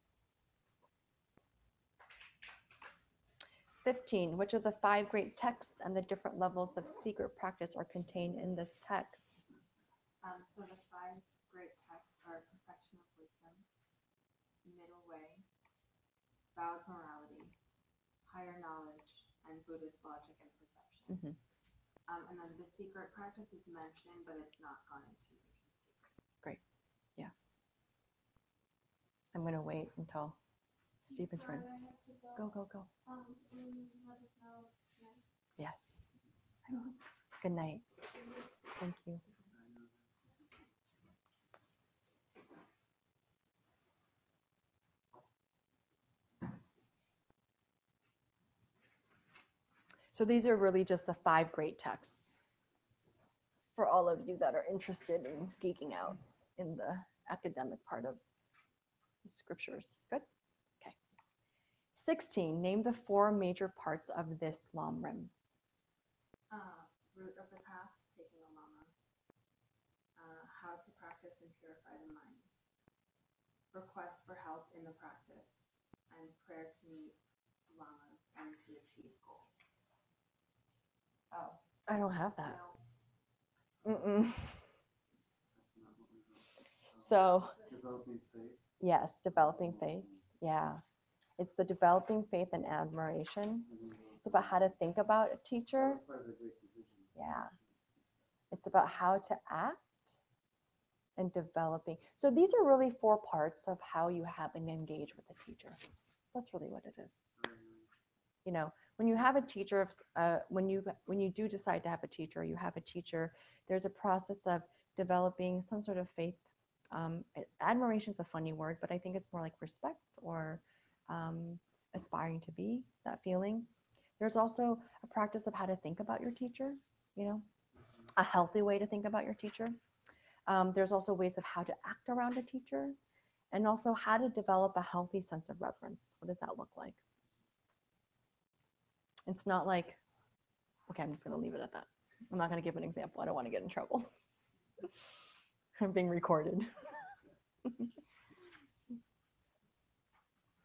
Speaker 1: 15, which of the 5 great texts and the different levels of secret practice are contained in this text?
Speaker 9: So the 5 great texts are perfection of wisdom, middle way, vowed morality, higher knowledge, and Buddhist logic and perception. And then the secret practice is mentioned, but it's not gone into secret.
Speaker 1: Great. Yeah. I'm going to wait until Stephen's turn. Go.
Speaker 3: Let us know next.
Speaker 1: Yes. Good night. Thank you. So these are really just the 5 great texts for all of you that are interested in geeking out in the academic part of the scriptures. Good? Okay. 16, name the 4 major parts of this lam rim.
Speaker 9: Root of the path, taking a lama. How to practice and purify the mind. Request for help in the practice, and prayer to meet llama and to achieve goals.
Speaker 1: Oh, I don't have that.
Speaker 9: So
Speaker 1: Mm-mm.
Speaker 9: that's not what we wrote.
Speaker 1: So,
Speaker 4: Developing faith.
Speaker 1: yes, developing faith. Yeah. It's the developing faith and admiration. It's about how to think about a teacher. Yeah. It's about how to act and developing. So these are really 4 parts of how you have and engage with a teacher. That's really what it is. You know, when you have a teacher, when you do decide to have a teacher, you have a teacher, there's a process of developing some sort of faith. Admiration is a funny word, but I think it's more like respect or aspiring to be that feeling. There's also a practice of how to think about your teacher, you know, a healthy way to think about your teacher. There's also ways of how to act around a teacher, and also how to develop a healthy sense of reverence. What does that look like? It's not like, okay, I'm just going to leave it at that. I'm not going to give an example. I don't want to get in trouble. I'm being recorded.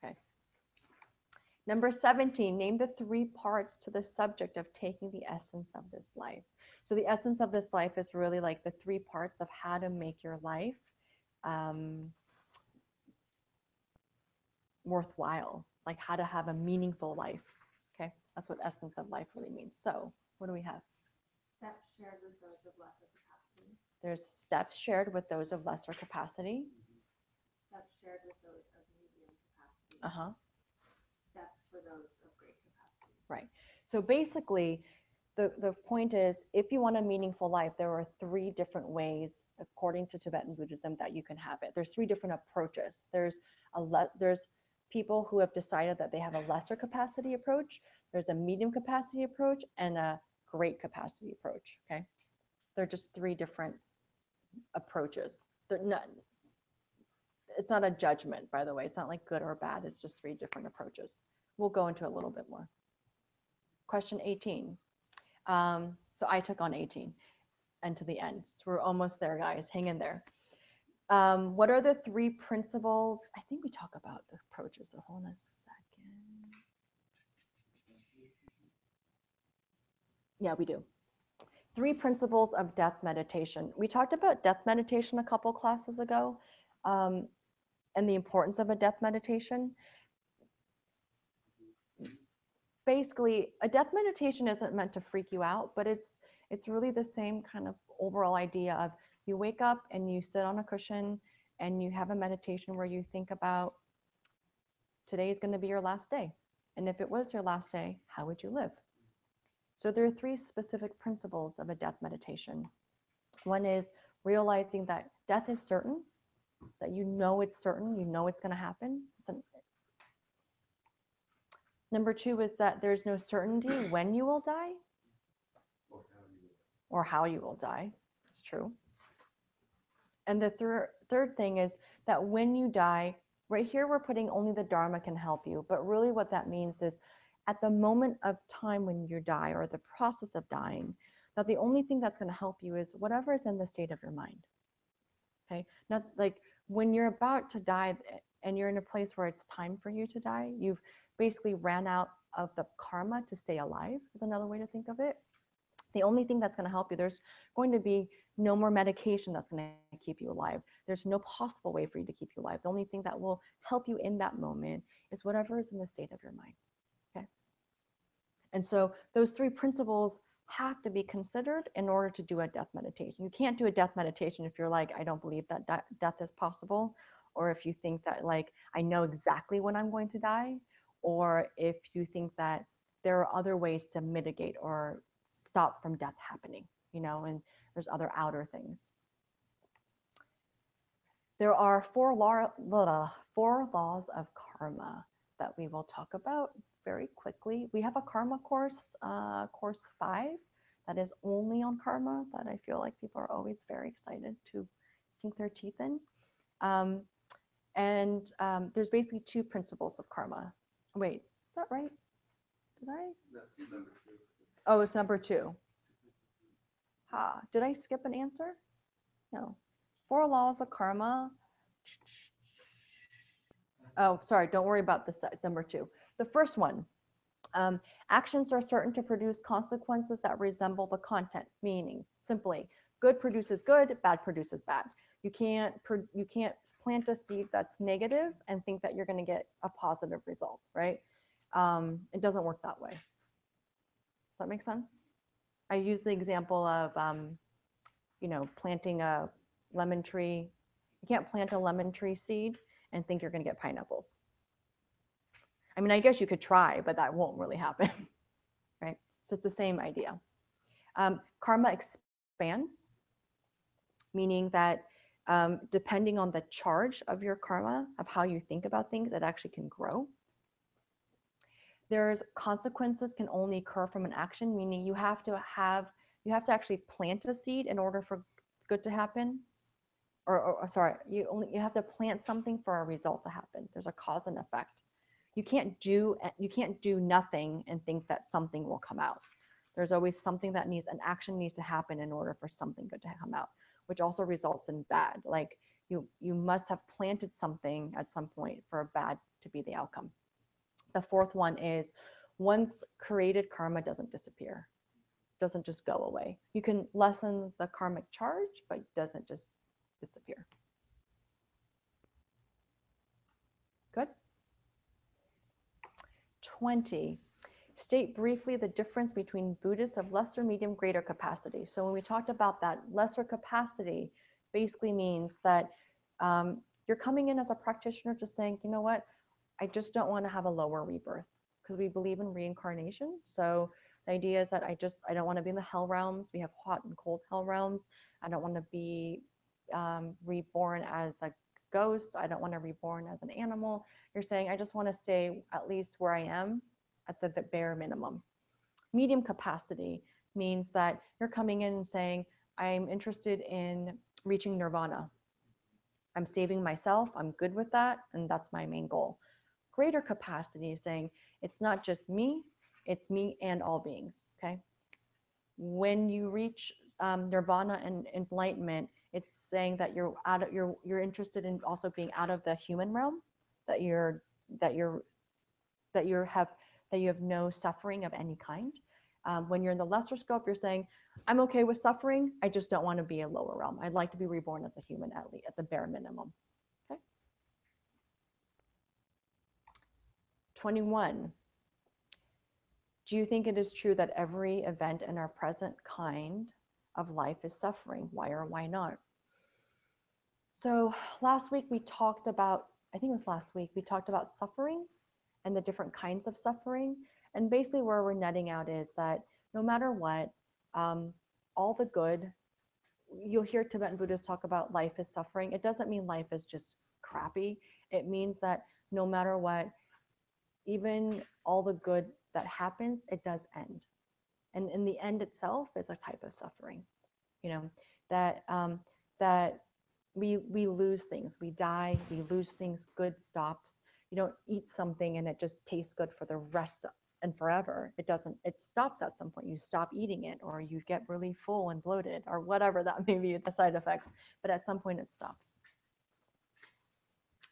Speaker 1: Okay. Number 17, name the 3 parts to the subject of taking the essence of this life. So the essence of this life is really like the 3 parts of how to make your life worthwhile, like how to have a meaningful life. Okay, that's what essence of life really means. So what do we have?
Speaker 9: Steps shared with those of lesser capacity.
Speaker 1: There's steps shared with those of lesser capacity.
Speaker 9: Steps shared with those of medium capacity.
Speaker 1: Uh-huh.
Speaker 9: Steps for those of great capacity.
Speaker 1: Right. So basically, the point is, if you want a meaningful life, there are 3 different ways, according to Tibetan Buddhism, that you can have it. There's 3 different approaches. There's people who have decided that they have a lesser capacity approach. There's a medium capacity approach and a great capacity approach. Okay, they're just 3 different approaches. They're not. It's not a judgment, by the way. It's not like good or bad. It's just 3 different approaches. We'll go into a little bit more. Question 18. So I took on 18 and to the end. So we're almost there, guys. Hang in there. What are the 3 principles? I think we talk about the approaches. So hold on a second. Yeah, we do. 3 principles of death meditation. We talked about death meditation a couple classes ago, and the importance of a death meditation. Basically, a death meditation isn't meant to freak you out, but it's really the same kind of overall idea of you wake up and you sit on a cushion and you have a meditation where you think about today is going to be your last day. And if it was your last day, how would you live? So there are 3 specific principles of a death meditation. One is realizing that death is certain, that you know it's certain, you know it's going to happen. Number 2 is that there's no certainty when you will die or how you will die. It's true. And the third thing is that when you die, right here we're putting only the Dharma can help you. But really what that means is at the moment of time when you die or the process of dying, that the only thing that's going to help you is whatever is in the state of your mind. Okay? Not like when you're about to die and you're in a place where it's time for you to die, you've basically ran out of the karma to stay alive, is another way to think of it. The only thing that's going to help you, there's going to be no more medication that's going to keep you alive. There's no possible way for you to keep you alive. The only thing that will help you in that moment is whatever is in the state of your mind. Okay. And so those 3 principles have to be considered in order to do a death meditation. You can't do a death meditation if you're like, I don't believe that death is possible, or if you think that like, I know exactly when I'm going to die, or if you think that there are other ways to mitigate or stop from death happening, you know, and there's other outer things. There are 4 laws of karma that we will talk about very quickly. We have a karma course, course 5, that is only on karma, that I feel like people are always very excited to sink their teeth in. There's basically 2 principles of karma. Wait, is that right? Did I?
Speaker 5: That's number 2.
Speaker 1: Oh, it's number 2. Did I skip an answer? No. 4 laws of karma. Oh, sorry. Don't worry about the number 2. The first one, Actions are certain to produce consequences that resemble the content, meaning simply good produces good, bad produces bad. You can't plant a seed that's negative and think that you're going to get a positive result, right? It doesn't work that way. Does that make sense? I use the example of, planting a lemon tree. You can't plant a lemon tree seed and think you're going to get pineapples. I mean, I guess you could try, but that won't really happen, right? So it's the same idea. Karma expands, meaning that depending on the charge of your karma, of how you think about things, it actually can grow. There's consequences can only occur from an action, meaning you have to actually plant a seed in order for good to happen. Or sorry, you have to plant something for a result to happen. There's a cause and effect. You can't do nothing and think that something will come out. There's always something an action needs to happen in order for something good to come out, which also results in bad. Like you must have planted something at some point for a bad to be the outcome. The fourth one is once created, karma doesn't disappear, doesn't just go away. You can lessen the karmic charge, but it doesn't just disappear. Good. 20. State briefly the difference between Buddhists of lesser, medium, greater capacity. So when we talked about that, lesser capacity basically means that you're coming in as a practitioner just saying, you know what, I just don't want to have a lower rebirth, because we believe in reincarnation. So the idea is that I don't want to be in the hell realms. We have hot and cold hell realms. I don't want to be reborn as a ghost. I don't want to reborn as an animal. You're saying, I just want to stay at least where I am at the bare minimum. Medium capacity means that you're coming in and saying, I'm interested in reaching nirvana. I'm saving myself. I'm good with that. And that's my main goal. Greater capacity is saying, it's not just me, it's me and all beings. Okay. When you reach nirvana and enlightenment, it's saying that you're interested in also being out of the human realm, that you have no suffering of any kind. When you're in the lesser scope, you're saying, I'm okay with suffering. I just don't want to be a lower realm. I'd like to be reborn as a human at the bare minimum. Okay. 21. Do you think it is true that every event in our present kind of life is suffering? Why or why not? So last week we talked about, suffering and the different kinds of suffering. And basically where we're netting out is that no matter what, all the good, you'll hear Tibetan Buddhists talk about life is suffering. It doesn't mean life is just crappy. It means that no matter what, even all the good that happens, it does end. And in the end itself is a type of suffering, that we lose things, we die, we lose things, good stops. You don't eat something and it just tastes good for the rest and forever. It doesn't, it stops at some point. You stop eating it, or you get really full and bloated, or whatever that may be the side effects, but at some point it stops.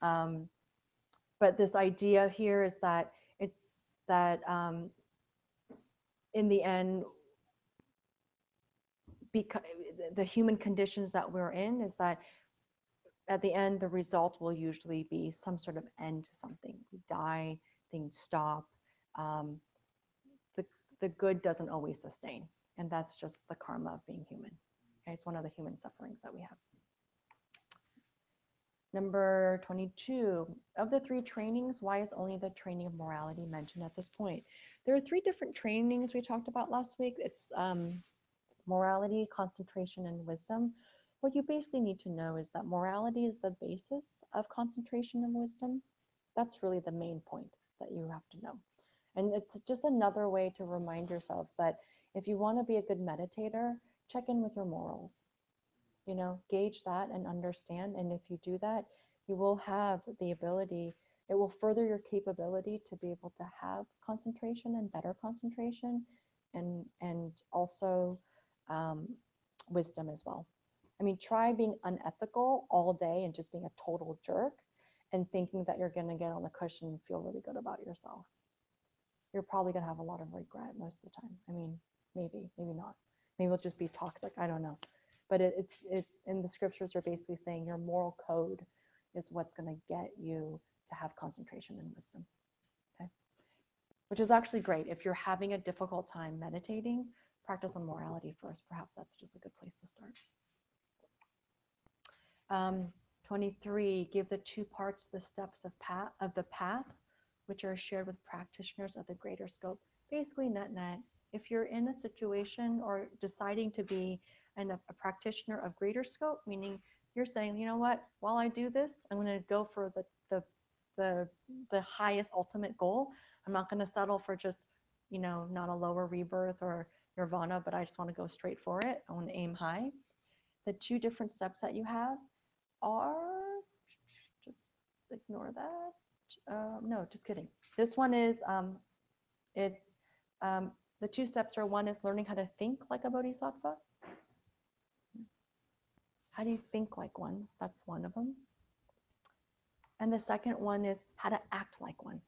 Speaker 1: But this idea here is that it's that in the end, because the human conditions that we're in is that at the end, the result will usually be some sort of end to something. We die, things stop. The good doesn't always sustain. And that's just the karma of being human. Okay, it's one of the human sufferings that we have. Number 22, of the 3 trainings, why is only the training of morality mentioned at this point? There are 3 different trainings we talked about last week. It's morality, concentration, and wisdom. What you basically need to know is that morality is the basis of concentration and wisdom. That's really the main point that you have to know. And it's just another way to remind yourselves that if you want to be a good meditator, check in with your morals. Gauge that and understand. And if you do that, you will have the ability, it will further your capability to be able to have concentration and better concentration, and also wisdom as well. I mean, try being unethical all day and just being a total jerk and thinking that you're going to get on the cushion and feel really good about yourself. you're probably going to have a lot of regret most of the time. I mean, maybe not. Maybe it'll just be toxic. I don't know. But it's in the scriptures are basically saying your moral code is what's going to get you to have concentration and wisdom. Okay. Which is actually great. If you're having a difficult time meditating, practice on morality first. Perhaps that's just a good place to start. 23, give the two parts the steps of the path, which are shared with practitioners of the greater scope. Basically, net, if you're in a situation or deciding to be a practitioner of greater scope, meaning you're saying, you know what, while I do this, I'm going to go for the highest ultimate goal. I'm not going to settle for just, not a lower rebirth or nirvana, but I just want to go straight for it. I want to aim high. The two different steps that you have are, just ignore that. No, just kidding. This one is, the two steps are, one is learning how to think like a bodhisattva. How do you think like one? That's one of them. And the second one is how to act like one.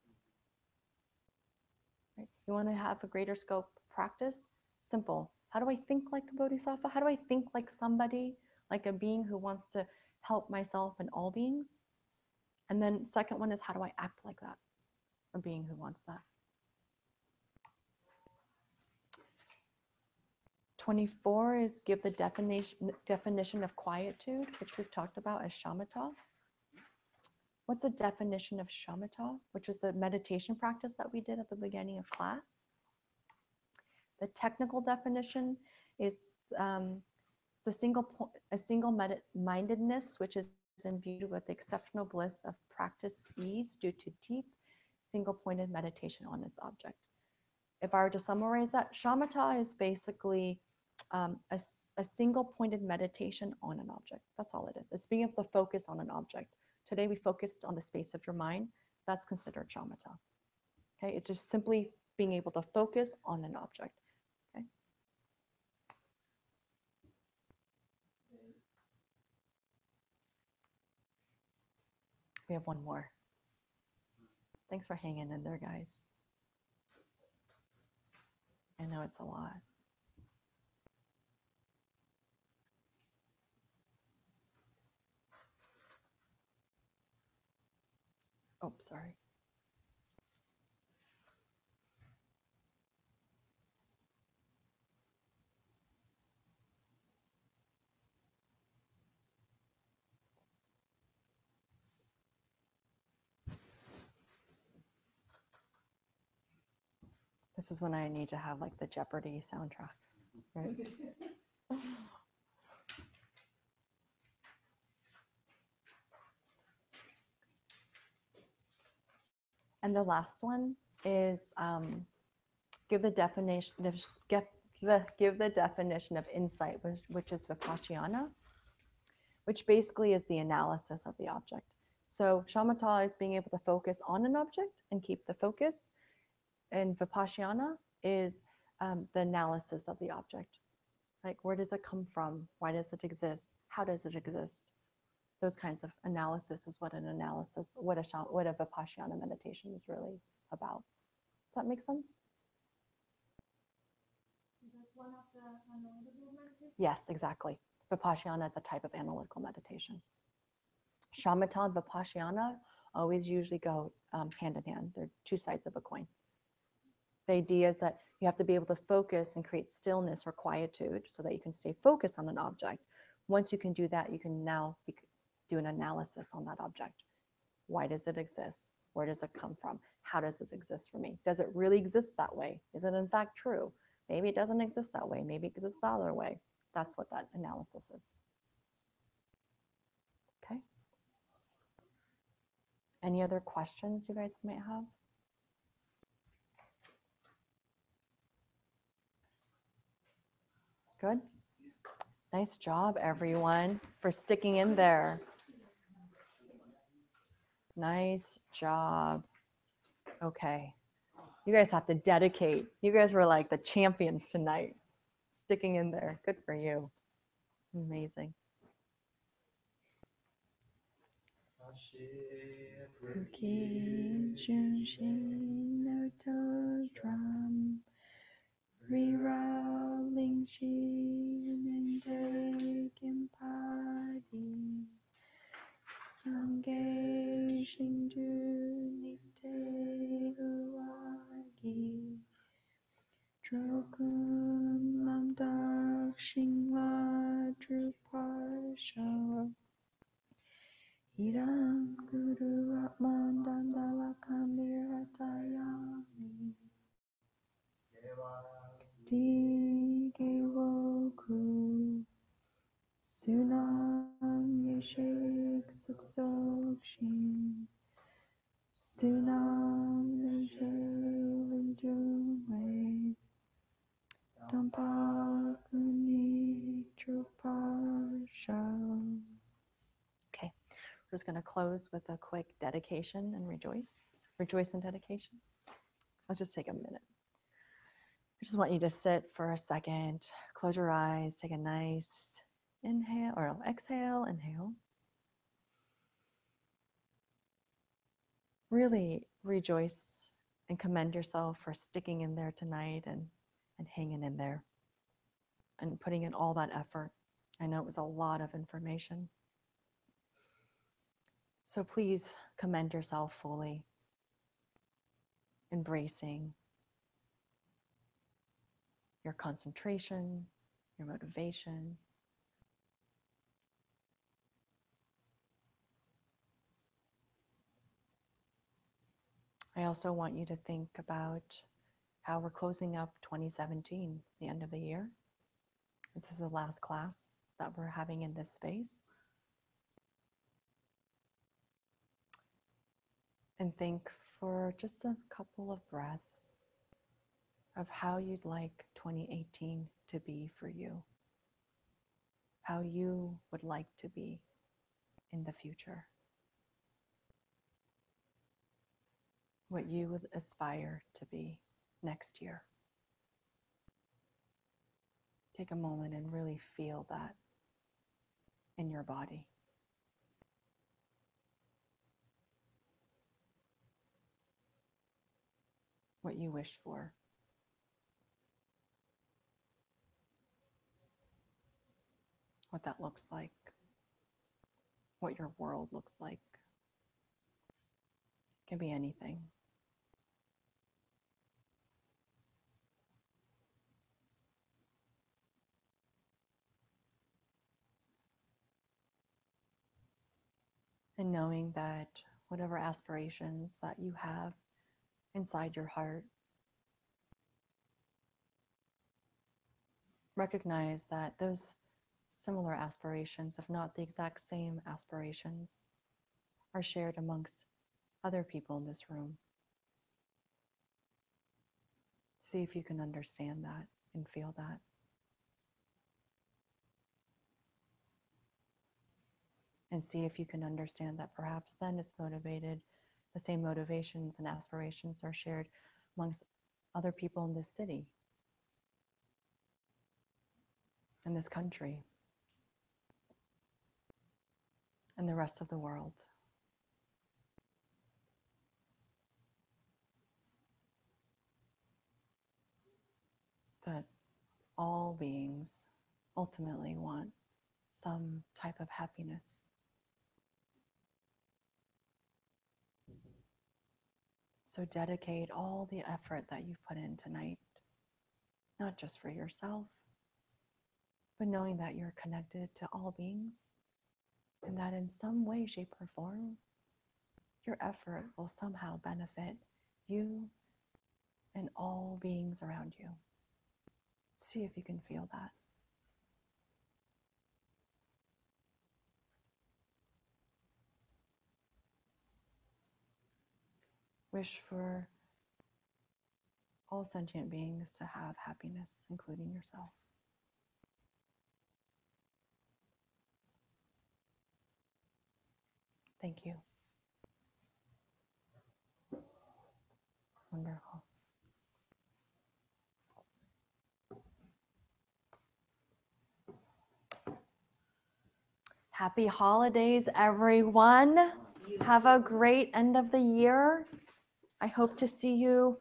Speaker 1: Right? You want to have a greater scope practice? Simple. How do I think like a bodhisattva? How do I think like somebody, like a being who wants to help myself and all beings? And then second one is how do I act like that? A being who wants that. 24 is give the definition of quietude, which we've talked about as shamatha. What's the definition of shamatha, which is the meditation practice that we did at the beginning of class? The technical definition is it's a single-mindedness, which is imbued with the exceptional bliss of practiced ease due to deep, single-pointed meditation on its object. If I were to summarize that, shamatha is basically a single-pointed meditation on an object. That's all it is. It's being able to focus on an object. Today we focused on the space of your mind. That's considered shamatha. Okay, it's just simply being able to focus on an object. Okay. We have one more. Thanks for hanging in there, guys. I know it's a lot. Oh, sorry. This is when I need to have like the Jeopardy soundtrack, right? And the last one is give the definition of insight, which is vipassana, which basically is the analysis of the object. So shamatha is being able to focus on an object and keep the focus, and vipassana is the analysis of the object. Like, where does it come from? Why does it exist? How does it exist? Those kinds of analysis is what a vipassana meditation is really about. Does that make sense?
Speaker 3: Is that one of the analytical meditations?
Speaker 1: Yes, exactly. Vipassana is a type of analytical meditation. Shamatha and vipassana always usually go hand in hand. They're two sides of a coin. The idea is that you have to be able to focus and create stillness or quietude so that you can stay focused on an object. Once you can do that, you can now do an analysis on that object. Why does it exist? Where does it come from? How does it exist for me? Does it really exist that way? Is it in fact true? Maybe it doesn't exist that way. Maybe it exists the other way. That's what that analysis is. Okay. Any other questions you guys might have? Good. Nice job, everyone, for sticking in there. Nice job. Okay. You guys have to dedicate. You guys were like the champions tonight. Sticking in there. Good for you. Amazing.
Speaker 5: Sashay.
Speaker 1: Uki Junshin no to drum. Re-rolling shin and taking party. Sange Shinju Nite Uwagi. Drokun Mamdak Shingwa Drupasha. Iram Guru Atman Dandala Kamir Atayami. Digewoku Sunam Yeshik Suksokshin Sunam Yeshik Jungwe Dampakuni Trupasha. Okay, we're just going to close with a quick dedication and rejoice. Rejoice and dedication. Let's just take a minute. I just want you to sit for a second, close your eyes, take a nice inhale or exhale, inhale. Really rejoice and commend yourself for sticking in there tonight and hanging in there and putting in all that effort. I know it was a lot of information. So please commend yourself fully, embracing your concentration, your motivation. I also want you to think about how we're closing up 2017, the end of the year. This is the last class that we're having in this space. And think for just a couple of breaths of how you'd like 2018 to be for you, how you would like to be in the future, what you would aspire to be next year. Take a moment and really feel that in your body. What you wish for. What that looks like. What your world looks like. It can be anything. And knowing that whatever aspirations that you have inside your heart, recognize that those similar aspirations, if not the exact same aspirations, are shared amongst other people in this room. See if you can understand that and feel that. And see if you can understand that perhaps then it's motivated, the same motivations and aspirations are shared amongst other people in this city, in this country, and the rest of the world. That all beings ultimately want some type of happiness. So dedicate all the effort that you've put in tonight, not just for yourself, but knowing that you're connected to all beings and that in some way, shape, or form, your effort will somehow benefit you and all beings around you. See if you can feel that. Wish for all sentient beings to have happiness, including yourself. Thank you. Wonderful. Happy holidays, everyone. Have a great end of the year. I hope to see you